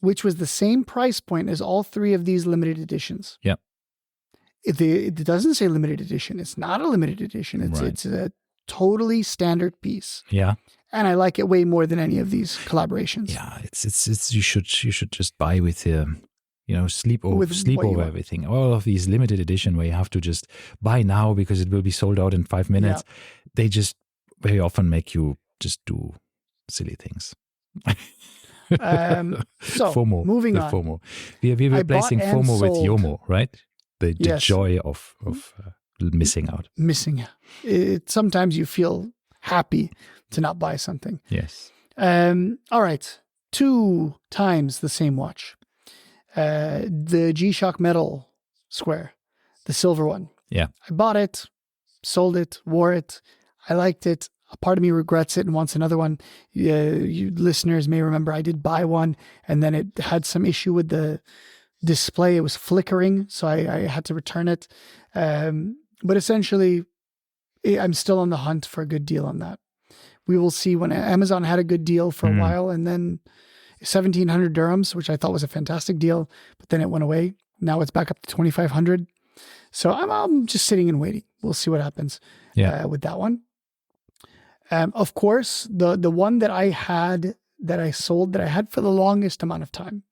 which was the same price point as all 3 of these limited editions. Yeah. It doesn't say limited edition. It's not a limited edition. It's a totally standard piece. Yeah. And I like it way more than any of these collaborations. Yeah, it's you should just buy with sleep over everything. All of these limited edition where you have to just buy now because it will be sold out in 5 minutes. Yeah. They just very often make you just do silly things. So FOMO, moving on. FOMO. We're replacing FOMO with YOMO, right? The joy of missing out. Sometimes you feel happy to not buy something. Yes. All right. 2 times the same watch. The G-Shock metal square, the silver one. Yeah. I bought it, sold it, wore it. I liked it. A part of me regrets it and wants another one. You listeners may remember I did buy one, and then it had some issue with the display. It was flickering, so I had to return it. But essentially, I'm still on the hunt for a good deal on that. We will see. When Amazon had a good deal for a while, and then 1,700 dirhams, which I thought was a fantastic deal, but then it went away. Now it's back up to 2,500. So I'm just sitting and waiting. We'll see what happens with that one. Of course, the one that I had, that I sold, that I had for the longest amount of time,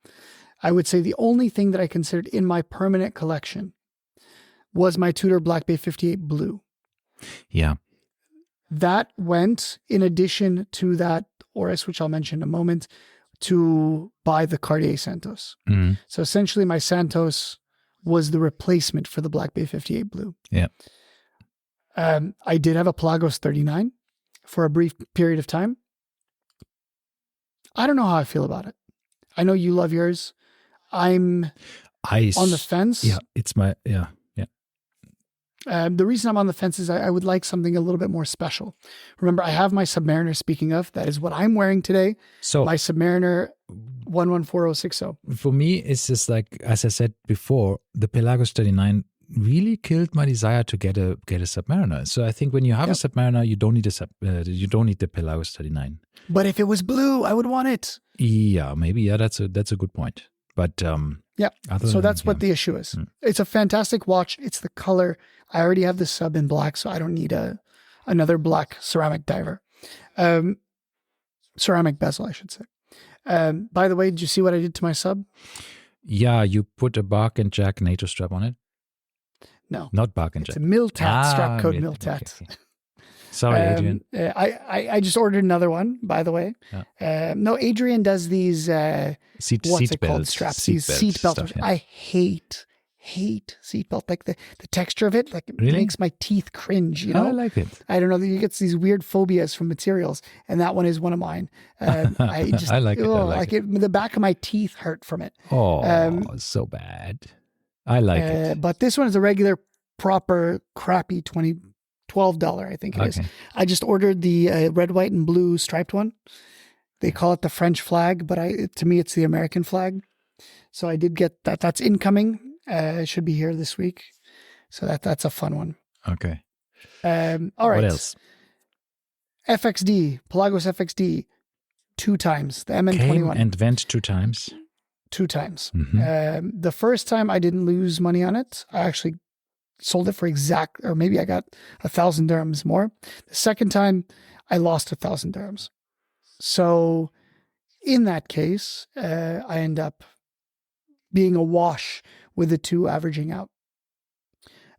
I would say the only thing that I considered in my permanent collection was my Tudor Black Bay 58 Blue. Yeah. That went in addition to that Oris, which I'll mention in a moment, to buy the Cartier Santos. So essentially my Santos was the replacement for the Black Bay 58 Blue. Yeah. I did have a Pelagos 39 for a brief period of time. I don't know how I feel about it. I know you love yours. I'm on the fence. Yeah, it's my, yeah. The reason I'm on the fence is I would like something a little bit more special. Remember, I have my Submariner, speaking of, that is what I'm wearing today. So my Submariner 114060. For me, it's just like, as I said before, the Pelagos 39 really killed my desire to get a Submariner. So I think when you have a Submariner, you don't need the Pelagos 39. But if it was blue, I would want it. Yeah, maybe. Yeah, that's a good point. But so that's what the issue is. It's a fantastic watch. It's the color. I already have the sub in black, so I don't need another black ceramic diver. Ceramic bezel, I should say. By the way, did you see what I did to my sub? Yeah, you put a Bark and Jack NATO strap on it. No, not Bark and Jack. It's a Miltat strap code. Miltat. Okay. Sorry, Adrian. I just ordered another one, by the way. Yeah. No, Adrian does these seat called straps? These seat belts. Yeah. I hate seat belt. Like the texture of it, like it makes my teeth cringe. You know, I like it. I don't know. You get these weird phobias from materials, and that one is one of mine. I like it. I like it. The back of my teeth hurt from it. Oh, so bad. I like it. But this one is a regular, proper, crappy $12, I think it is. I just ordered the red, white, and blue striped one. They call it the French flag, but to me, it's the American flag. So I did get that. That's incoming. It should be here this week. So that's a fun one. Okay. All right. What else? FXD, Pelagos FXD, 2 times. The MN21. Came and went 2 times. 2 times. The first time I didn't lose money on it. I actually sold it for or maybe I got 1,000 dirhams more. The second time I lost 1,000 dirhams. So in that case, I end up being a wash with the 2 averaging out.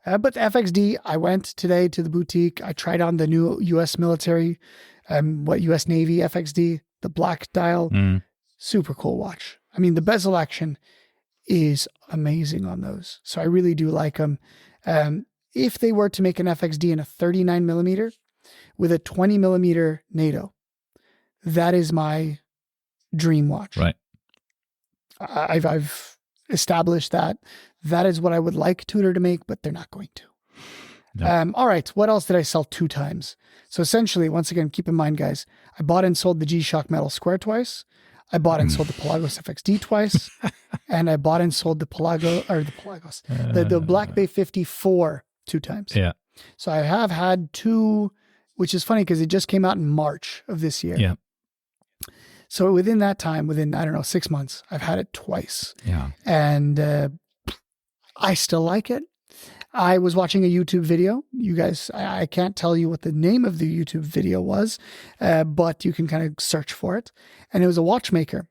But the FXD, I went today to the boutique. I tried on the new U.S. military, U.S. Navy FXD, the black dial. Super cool watch. I mean, the bezel action is amazing on those. So I really do like them. If they were to make an FXD in a 39 millimeter with a 20 millimeter NATO, that is my dream watch. Right. I've established that is what I would like Tudor to make, but they're not going to. No. All right. What else did I sell 2 times? So essentially, once again, keep in mind, guys, I bought and sold the G-Shock metal square twice. I bought and sold the Pelagos FXD twice, and I bought and sold the the Black Bay 54 2 times. Yeah. So I have had 2, which is funny because it just came out in March of this year. Yeah. So within that time, within, I don't know, 6 months, I've had it twice. Yeah. And I still like it. I was watching a YouTube video. You guys, I can't tell you what the name of the YouTube video was, but you can kind of search for it. And it was a watchmaker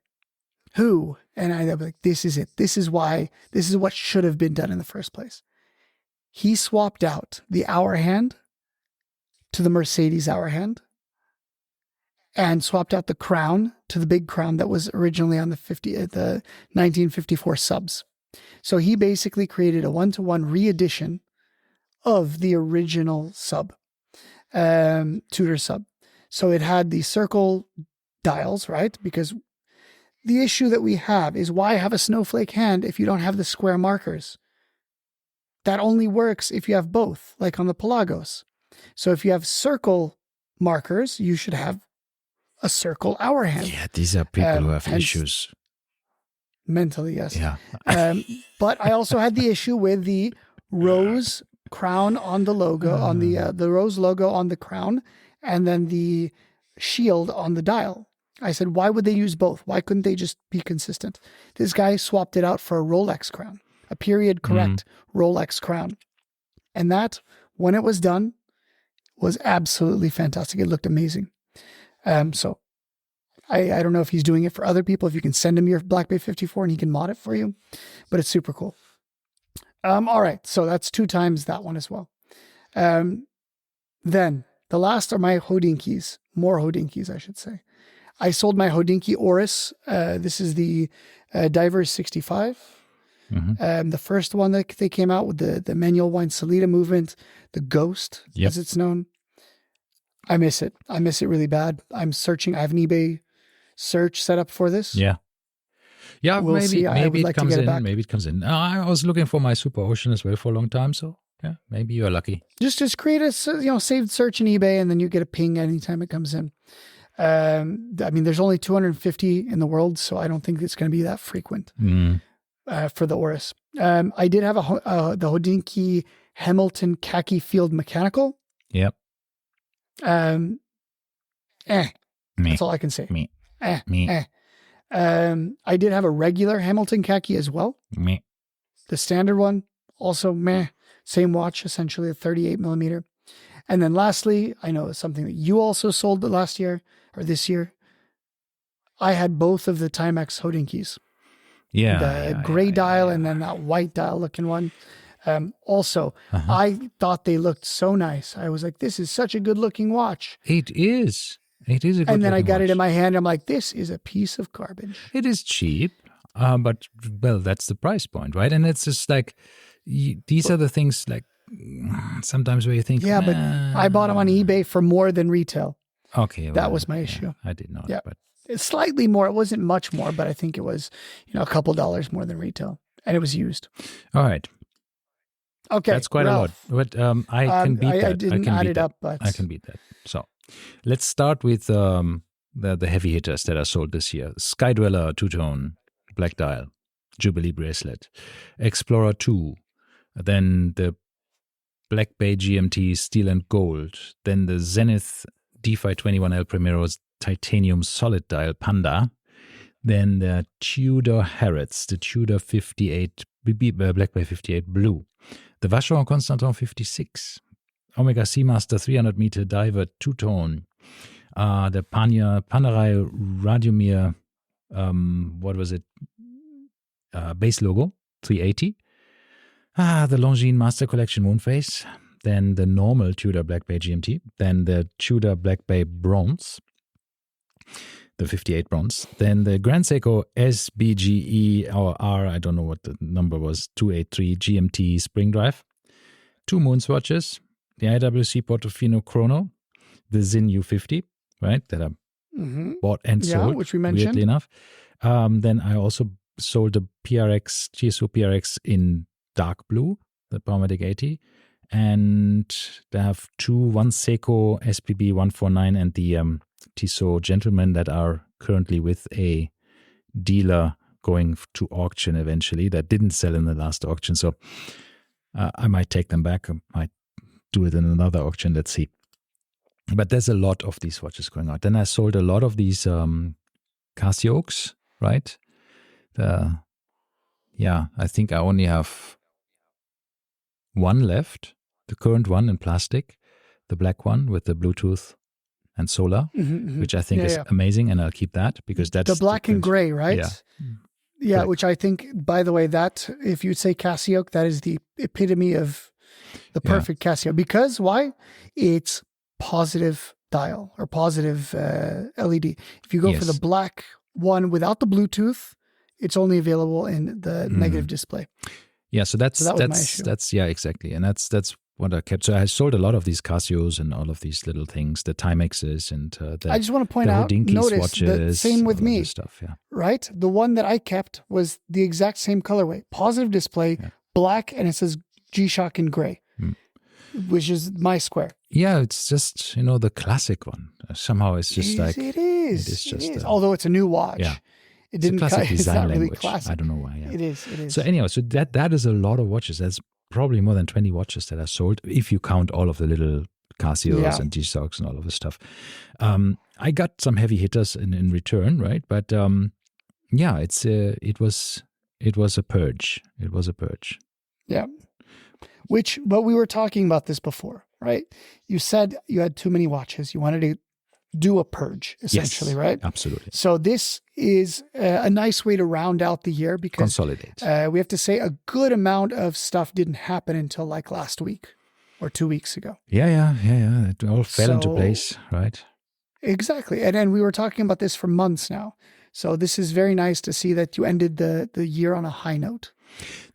and I was like, this is it. This is what should have been done in the first place. He swapped out the hour hand to the Mercedes hour hand and swapped out the crown to the big crown that was originally on the 1954 subs. So he basically created a 1-to-1 re-edition of the original sub, Tudor sub. So it had the circle dials, right? Because the issue that we have is why have a snowflake hand if you don't have the square markers? That only works if you have both, like on the Pelagos. So if you have circle markers, you should have a circle hour hand. Yeah, these are people who have issues. Mentally, yes. Yeah. But I also had the issue with the rose crown on the logo, on the rose logo on the crown, and then the shield on the dial. I said, why would they use both? Why couldn't they just be consistent? This guy swapped it out for a Rolex crown, a period correct Rolex crown. And that, when it was done, was absolutely fantastic. It looked amazing. So I don't know if he's doing it for other people, if you can send him your Black Bay 54 and he can mod it for you, but it's super cool. All right. So that's 2 times that one as well. Then the last are my Hodinkis, more Hodinkis, I should say. I sold my Hodinki Oris. This is the Divers 65. The first one that they came out with the manual wine Salida movement, the Ghost, as it's known. I miss it. I miss it really bad. I'm searching. I have an eBay search set up for this. Yeah, we'll maybe like it comes in. Maybe it comes in. I was looking for my Super Ocean as well for a long time. So yeah, maybe you're lucky. Just create a saved search in eBay, and then you get a ping anytime it comes in. I mean, there's only 250 in the world, so I don't think it's going to be that frequent for the Oris. I did have the Hodinkee Hamilton Khaki Field Mechanical. Yep. That's all I can say. Me. I did have a regular Hamilton Khaki as well. Me. The standard one, also meh. Same watch, essentially a 38 millimeter. And then lastly, I know it's something that you also sold last year or this year. I had both of the Timex Hodinkis. Yeah. The gray dial and then that white dial looking one. Also, I thought they looked so nice. I was like, this is such a good looking watch. It is. It is a good And then I got watch. it in my hand. I'm like, this is a piece of garbage. It is cheap, but well, that's the price point, right? And it's just like, these are the things like sometimes where you think, yeah, but I bought them on eBay for more than retail. Okay. Well, that was my issue. I did not. Yeah. But it's slightly more. It wasn't much more, but I think it was, a couple dollars more than retail, and it was used. All right. Okay. That's quite Ralph, a lot, but I can beat that. I didn't add it up, but I can beat that. So let's start with the heavy hitters that are sold this year. Sky Dweller two-tone, black dial, Jubilee bracelet, Explorer 2, then the Black Bay GMT steel and gold, then the Zenith DeFi 21 El Primero's titanium solid dial Panda, then the Tudor Harrods, the Tudor 58 Black Bay 58 blue, the Vacheron Constantin 56, Omega Seamaster 300 meter diver two-tone, the Panerai Radiomir, what was it? Base logo 380. The Longines Master Collection Moonface, then the normal Tudor Black Bay GMT, then the Tudor Black Bay Bronze, the 58 bronze, then the Grand Seiko SBGE or R, I don't know what the number was, 283 GMT Spring Drive, 2 moon swatches, the IWC Portofino Chrono, the Zin U50, right, that are bought and sold, which we mentioned. Weirdly enough. Then I also sold the PRX, GSO PRX in dark blue, the Palmatic 80, and they have one Seiko SPB 149 and the Tissot Gentleman that are currently with a dealer going to auction eventually that didn't sell in the last auction. So I might take them back. I might do it in another auction. Let's see. But there's a lot of these watches going out. Then I sold a lot of these Casioks, right? I think I only have one left, the current one in plastic, the black one with the Bluetooth and solar, which I think is amazing, and I'll keep that because that's the black and gray, right? Yeah, Correct. Which I think, by the way, that if you'd say Casio, that is the epitome of the perfect Casio. Because why? It's positive dial or positive LED. If you go for the black one without the Bluetooth, it's only available in the negative display. Yeah, so that's my issue. Exactly, and that's what I kept. So I sold a lot of these Casios and all of these little things, the Timexes and I just want to point out, notice watches, the same with me, stuff. Yeah, right? The one that I kept was the exact same colorway, positive display, black, and it says G-Shock in gray, which is my square. Yeah, it's just, the classic one. Somehow it's just It is. It is just. Although it's a new watch. Yeah. It didn't it's a classic it's design not really language. classic. I don't know why. Yeah. It is. So anyway, that is a lot of watches. There's probably more than 20 watches that are sold if you count all of the little Casios and G-Shocks and all of the stuff. I got some heavy hitters in return, right? But it was a purge. It was a purge. Yeah. But we were talking about this before, right? You said you had too many watches. You wanted to do a purge, essentially, right? Absolutely. So this is a nice way to round out the year because consolidate. We have to say a good amount of stuff didn't happen until like last week or 2 weeks ago. Yeah. It all fell into place, right? Exactly. And then we were talking about this for months now. So this is very nice to see that you ended the year on a high note.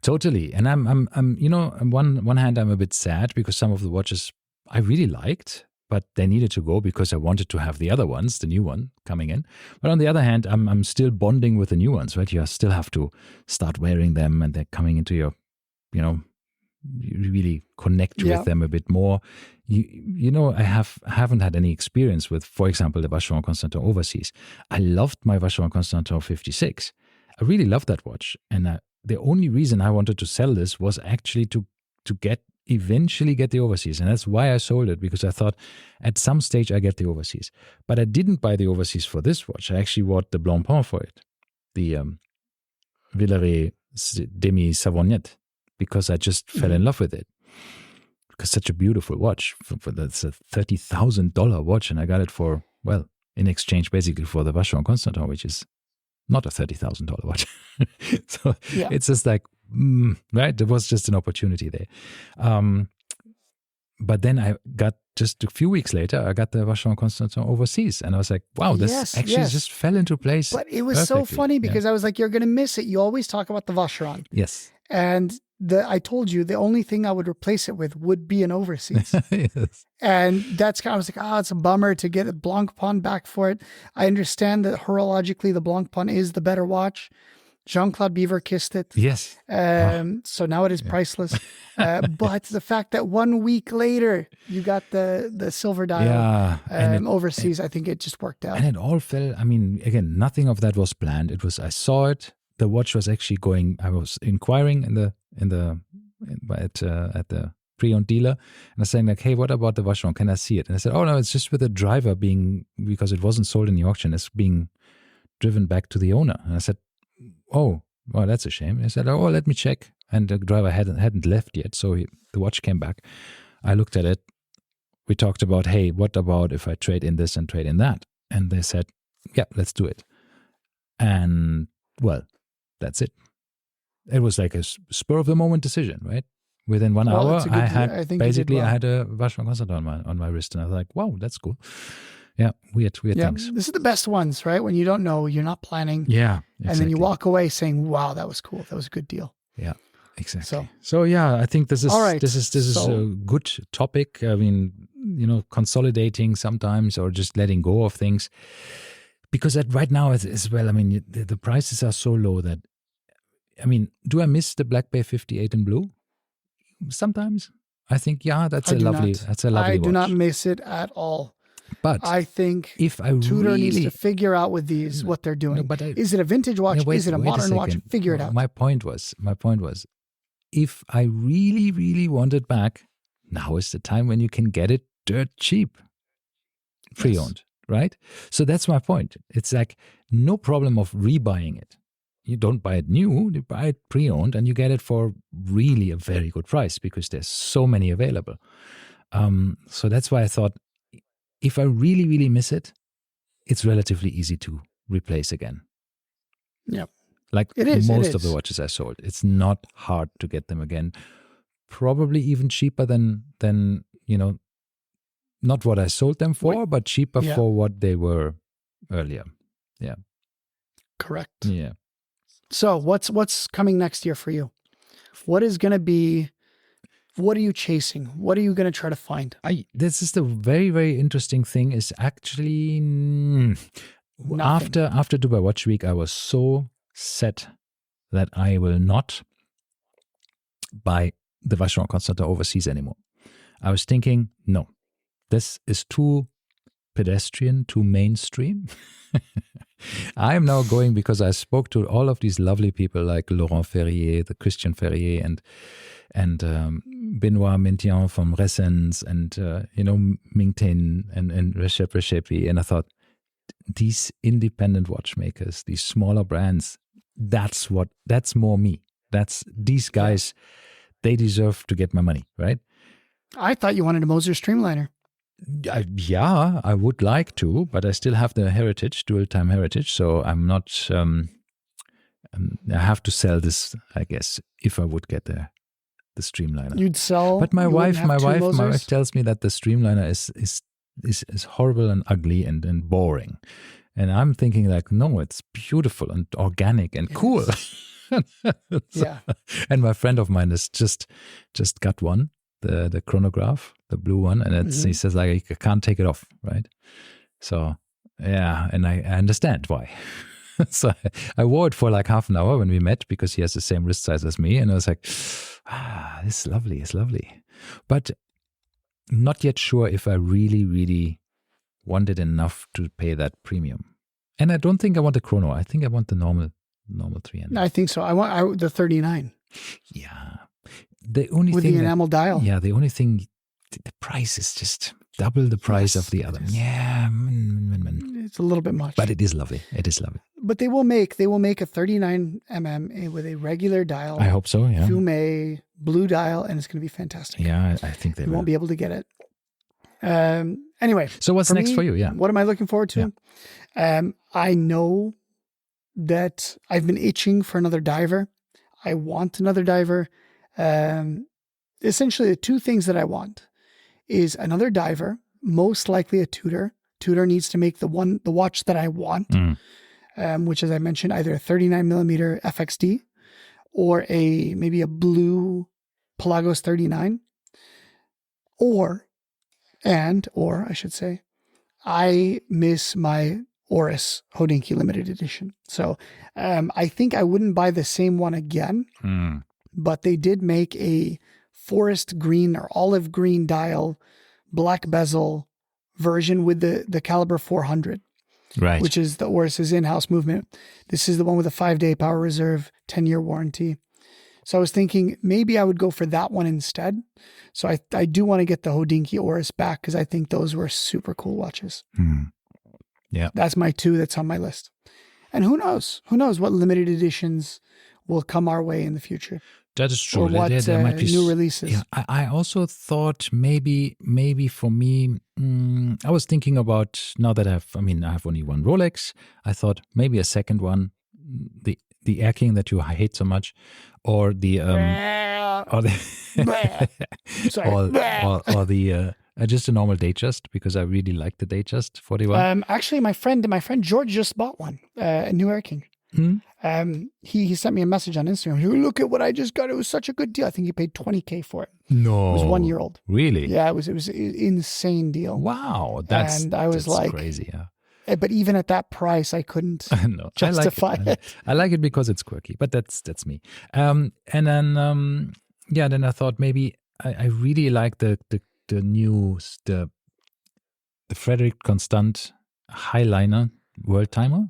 Totally. And I'm on one hand, I'm a bit sad because some of the watches I really liked, but they needed to go because I wanted to have the other ones, the new one coming in. But on the other hand, I'm still bonding with the new ones, right? You still have to start wearing them and they're coming into your, you really connect with them a bit more. I haven't had any experience with, for example, the Vacheron Constantin Overseas. I loved my Vacheron Constantin 56. I really loved that watch. And the only reason I wanted to sell this was actually to eventually get the Overseas. And that's why I sold it, because I thought at some stage I get the Overseas. But I didn't buy the Overseas for this watch. I actually bought the Blancpain for it, the Villeret Demi Savonnette, because I just fell in love with it. Because such a beautiful watch. That's a $30,000 watch, and I got it for, in exchange basically for the Vacheron Constantin, which is not a $30,000 watch. So it's just like, right? There was just an opportunity there. But then I got, just a few weeks later, I got the Vacheron Constantin Overseas. And I was like, wow, this just fell into place. But it was perfectly. So funny because I was like, you're going to miss it. You always talk about the Vacheron. Yes. And I told you the only thing I would replace it with would be an Overseas. Yes. And that's kind of, I was like, it's a bummer to get a Blancpain back for it. I understand that horologically the Blancpain is the better watch. Jean-Claude Biver kissed it. Yes. So now it is priceless. But the fact that 1 week later you got the silver dial Overseas, I think it just worked out. And it all fell, again, nothing of that was planned. I saw it. The watch was actually going, I was inquiring at the pre-owned dealer, and I was saying like, hey, what about the Vacheron? Can I see it? And I said, oh no, it's just with the driver because it wasn't sold in the auction, it's being driven back to the owner. And I said, oh, well, that's a shame. And I said, oh, let me check. And the driver hadn't left yet, so the watch came back. I looked at it. We talked about, hey, what about if I trade in this and trade in that? And they said, yeah, let's do it. And that's it. It was like a spur of the moment decision, right? Within 1 hour, I had a Vacheron Constantin on my wrist, and I was like, "Wow, that's cool." Yeah, weird things. This is the best ones, right? When you don't know, you're not planning. Yeah, exactly. And then you walk away saying, "Wow, that was cool. That was a good deal." Yeah, exactly. So yeah, I think this is all right. This is a good topic. Consolidating sometimes or just letting go of things. Because right now as well, the prices are so low that, do I miss the Black Bay 58 in blue? Sometimes. I think, that's a lovely watch. I do not miss it at all. But I think if Tudor needs to figure out with these what they're doing. Is it a vintage watch? Is it a modern watch? Figure it out. My point was, if I really, really want it back, now is the time when you can get it dirt cheap, pre-owned. Yes. Right? So that's my point. It's like no problem of rebuying it. You don't buy it new, you buy it pre-owned and you get it for really a very good price because there's so many available. So that's why I thought if I really, really miss it, it's relatively easy to replace again. Yeah. Like most of the watches I sold. It's not hard to get them again. Probably even cheaper than not what I sold them for, but cheaper for what they were earlier. Yeah. Correct. Yeah. So what's coming next year for you? What are you chasing? What are you going to try to find? This is the very, very interesting thing is actually, Nothing. After Dubai Watch Week, I was so set that I will not buy the Vacheron Constantin overseas anymore. I was thinking, no, this is too pedestrian, too mainstream. I am now going because I spoke to all of these lovely people like Laurent Ferrier, the Christian Ferrier, and Benoit Mentian from Ressens, and Ming Tin and Recep Recepi, and I thought, these independent watchmakers, these smaller brands, that's more me. That's these guys. They deserve to get my money, right? I thought you wanted a Moser Streamliner. Yeah, I would like to, but I still have the heritage, dual-time heritage, so I'm not. I have to sell this, I guess, if I would get the Streamliner. You'd sell. But my wife Mosers? tells me that the Streamliner is horrible and ugly and boring, and I'm thinking like, no, it's beautiful and organic and cool. Yeah. And my friend of mine has just got one, the chronograph, the blue one, and he says like, I can't take it off, right? So yeah, and I understand why. So I wore it for like half an hour when we met because he has the same wrist size as me, and I was like, this is lovely, it's lovely, but not yet sure if I really, really wanted enough to pay that premium. And I don't think I want a chrono. I think I want the normal 300. I think so. I want the 39. Yeah. The only with thing the enamel dial. Yeah, the only thing, the price is just double the price of the other. Yeah. It's a little bit much. But it is lovely. It is lovely. But they will make a 39 mm with a regular dial. I hope so, yeah. Lume blue dial, and it's going to be fantastic. Yeah, I think they will. You won't be able to get it. Anyway. So what's next for you? Yeah. What am I looking forward to? Yeah. I know that I've been itching for another diver. I want another diver. Essentially, the two things that I want is another diver, most likely a Tudor. Tudor needs to make the watch that I want, which, as I mentioned, either a 39 millimeter FXD or maybe a blue Pelagos 39, or I should say, I miss my Oris Hodinkee limited edition. So I think I wouldn't buy the same one again, but they did make a forest green or olive green dial, black bezel version with the caliber 400, right? Which is the Oris's in-house movement. This is the one with a 5-day power reserve, 10-year warranty. So I was thinking maybe I would go for that one instead. So I do want to get the Hodinkee Oris back because I think those were super cool watches. Yeah. That's my two that's on my list. And who knows? Who knows what limited editions will come our way in the future? That is true. Or what there might be new releases. Yeah, I also thought maybe for me, I was thinking about, now that I have only one Rolex, I thought maybe a second one, the Air King that you hate so much, or the just a normal Datejust, because I really like the Datejust 41. Actually, my friend George just bought one, a new Air King. He sent me a message on Instagram. He goes, look at what I just got. It was such a good deal. I think he paid $20,000 for it. No, it was 1 year old. Really? Yeah, it was an insane deal. And I was like, crazy. Yeah. But even at that price, I couldn't justify it. I like it because it's quirky, but that's me. And then then I thought maybe I really like the Frederic Constant Highliner World Timer.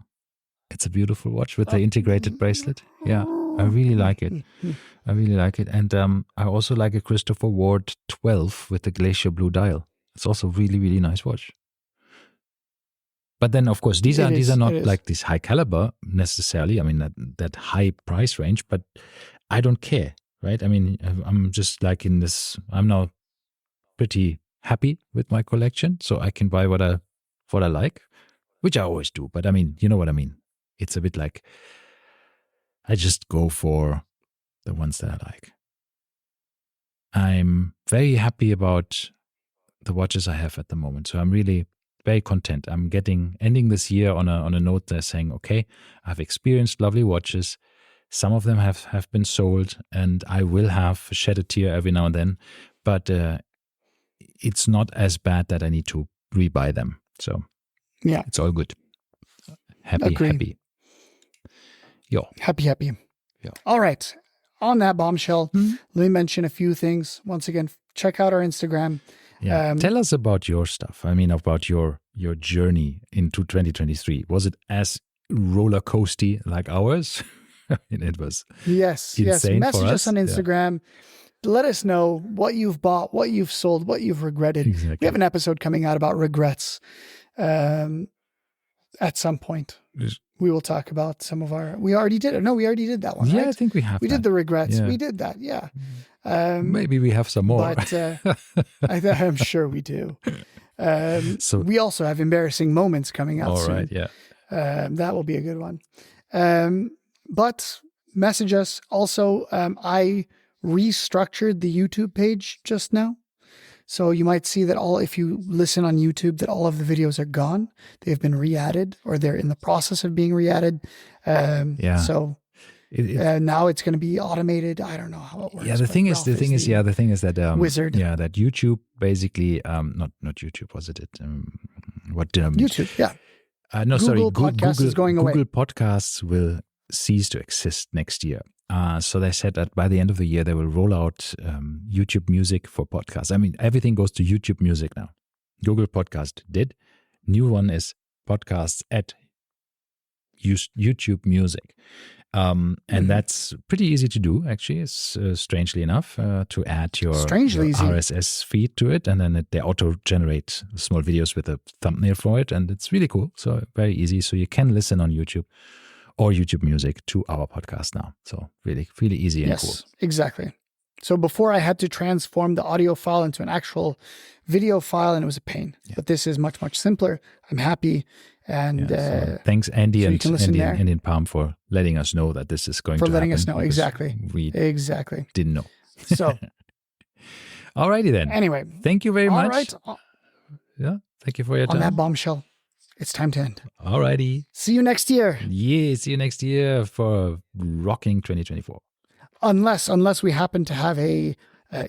It's a beautiful watch with the integrated bracelet. Yeah, I really like it. And I also like a Christopher Ward 12 with the Glacier Blue dial. It's also really, really nice watch. But then, of course, these are not like this high caliber necessarily. I mean, that high price range, but I don't care, right? I mean, I'm just like in this, I'm now pretty happy with my collection, so I can buy what I like, which I always do. But I mean, you know what I mean? It's a bit like I just go for the ones that I like. I'm very happy about the watches I have at the moment. So I'm really very content. I'm ending this year on a note there saying, okay, I've experienced lovely watches. Some of them have been sold, and I will have shed a tear every now and then, but it's not as bad that I need to rebuy them. So yeah, it's all good. Happy. Yo. Happy. Yeah. All right. On that bombshell, let me mention a few things. Once again, check out our Instagram. Yeah. Tell us about your stuff. I mean, about your journey into 2023. Was it as roller coasty like ours? I mean, it was insane Message for us on Instagram. Yeah. Let us know what you've bought, what you've sold, what you've regretted. Exactly. We have an episode coming out about regrets. At some point, we will talk about some of our. We already did it. No, we already did that one. Yeah, right? I think we have. We did the regrets. Yeah. We did that. Yeah. Maybe we have some more. But I'm sure we do. So we also have embarrassing moments coming out soon. All right. Yeah. That will be a good one. But message us. Also, I restructured the YouTube page just now. So you might see that if you listen on YouTube, that all of the videos are gone. They've been re-added, or they're in the process of being re-added. So now it's going to be automated. I don't know how it works. Yeah, the thing is that wizard. Yeah, that YouTube basically, not YouTube, was it? YouTube, yeah. Google Podcasts is going away. Google Podcasts will cease to exist next year. So they said that by the end of the year, they will roll out YouTube Music for podcasts. I mean, everything goes to YouTube Music now. Google Podcast did. New one is podcasts at YouTube Music. And that's pretty easy to do, actually. It's strangely enough to add your RSS feed to it. And then they auto-generate small videos with a thumbnail for it. And it's really cool. So very easy. So you can listen on YouTube or YouTube Music to our podcast now. So really, really easy and cool. Yes, exactly. So before I had to transform the audio file into an actual video file, and it was a pain. Yeah. But this is much, much simpler. I'm happy. And so thanks, Andy and Palm, for letting us know that this is going to happen. For letting us know, exactly. We didn't know. So, alrighty then. Anyway, thank you very much. All right. Yeah, thank you for your time. On that bombshell, it's time to end. Alrighty. See you next year. Yeah, see you next year for rocking 2024. Unless we happen to have a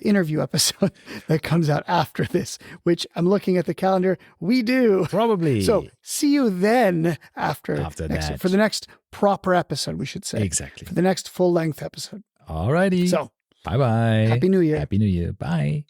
interview episode that comes out after this, which I'm looking at the calendar. We do. Probably. So see you then after that. Year, for the next proper episode, we should say. Exactly. For the next full-length episode. Alrighty. So bye-bye. Happy New Year. Happy New Year. Bye.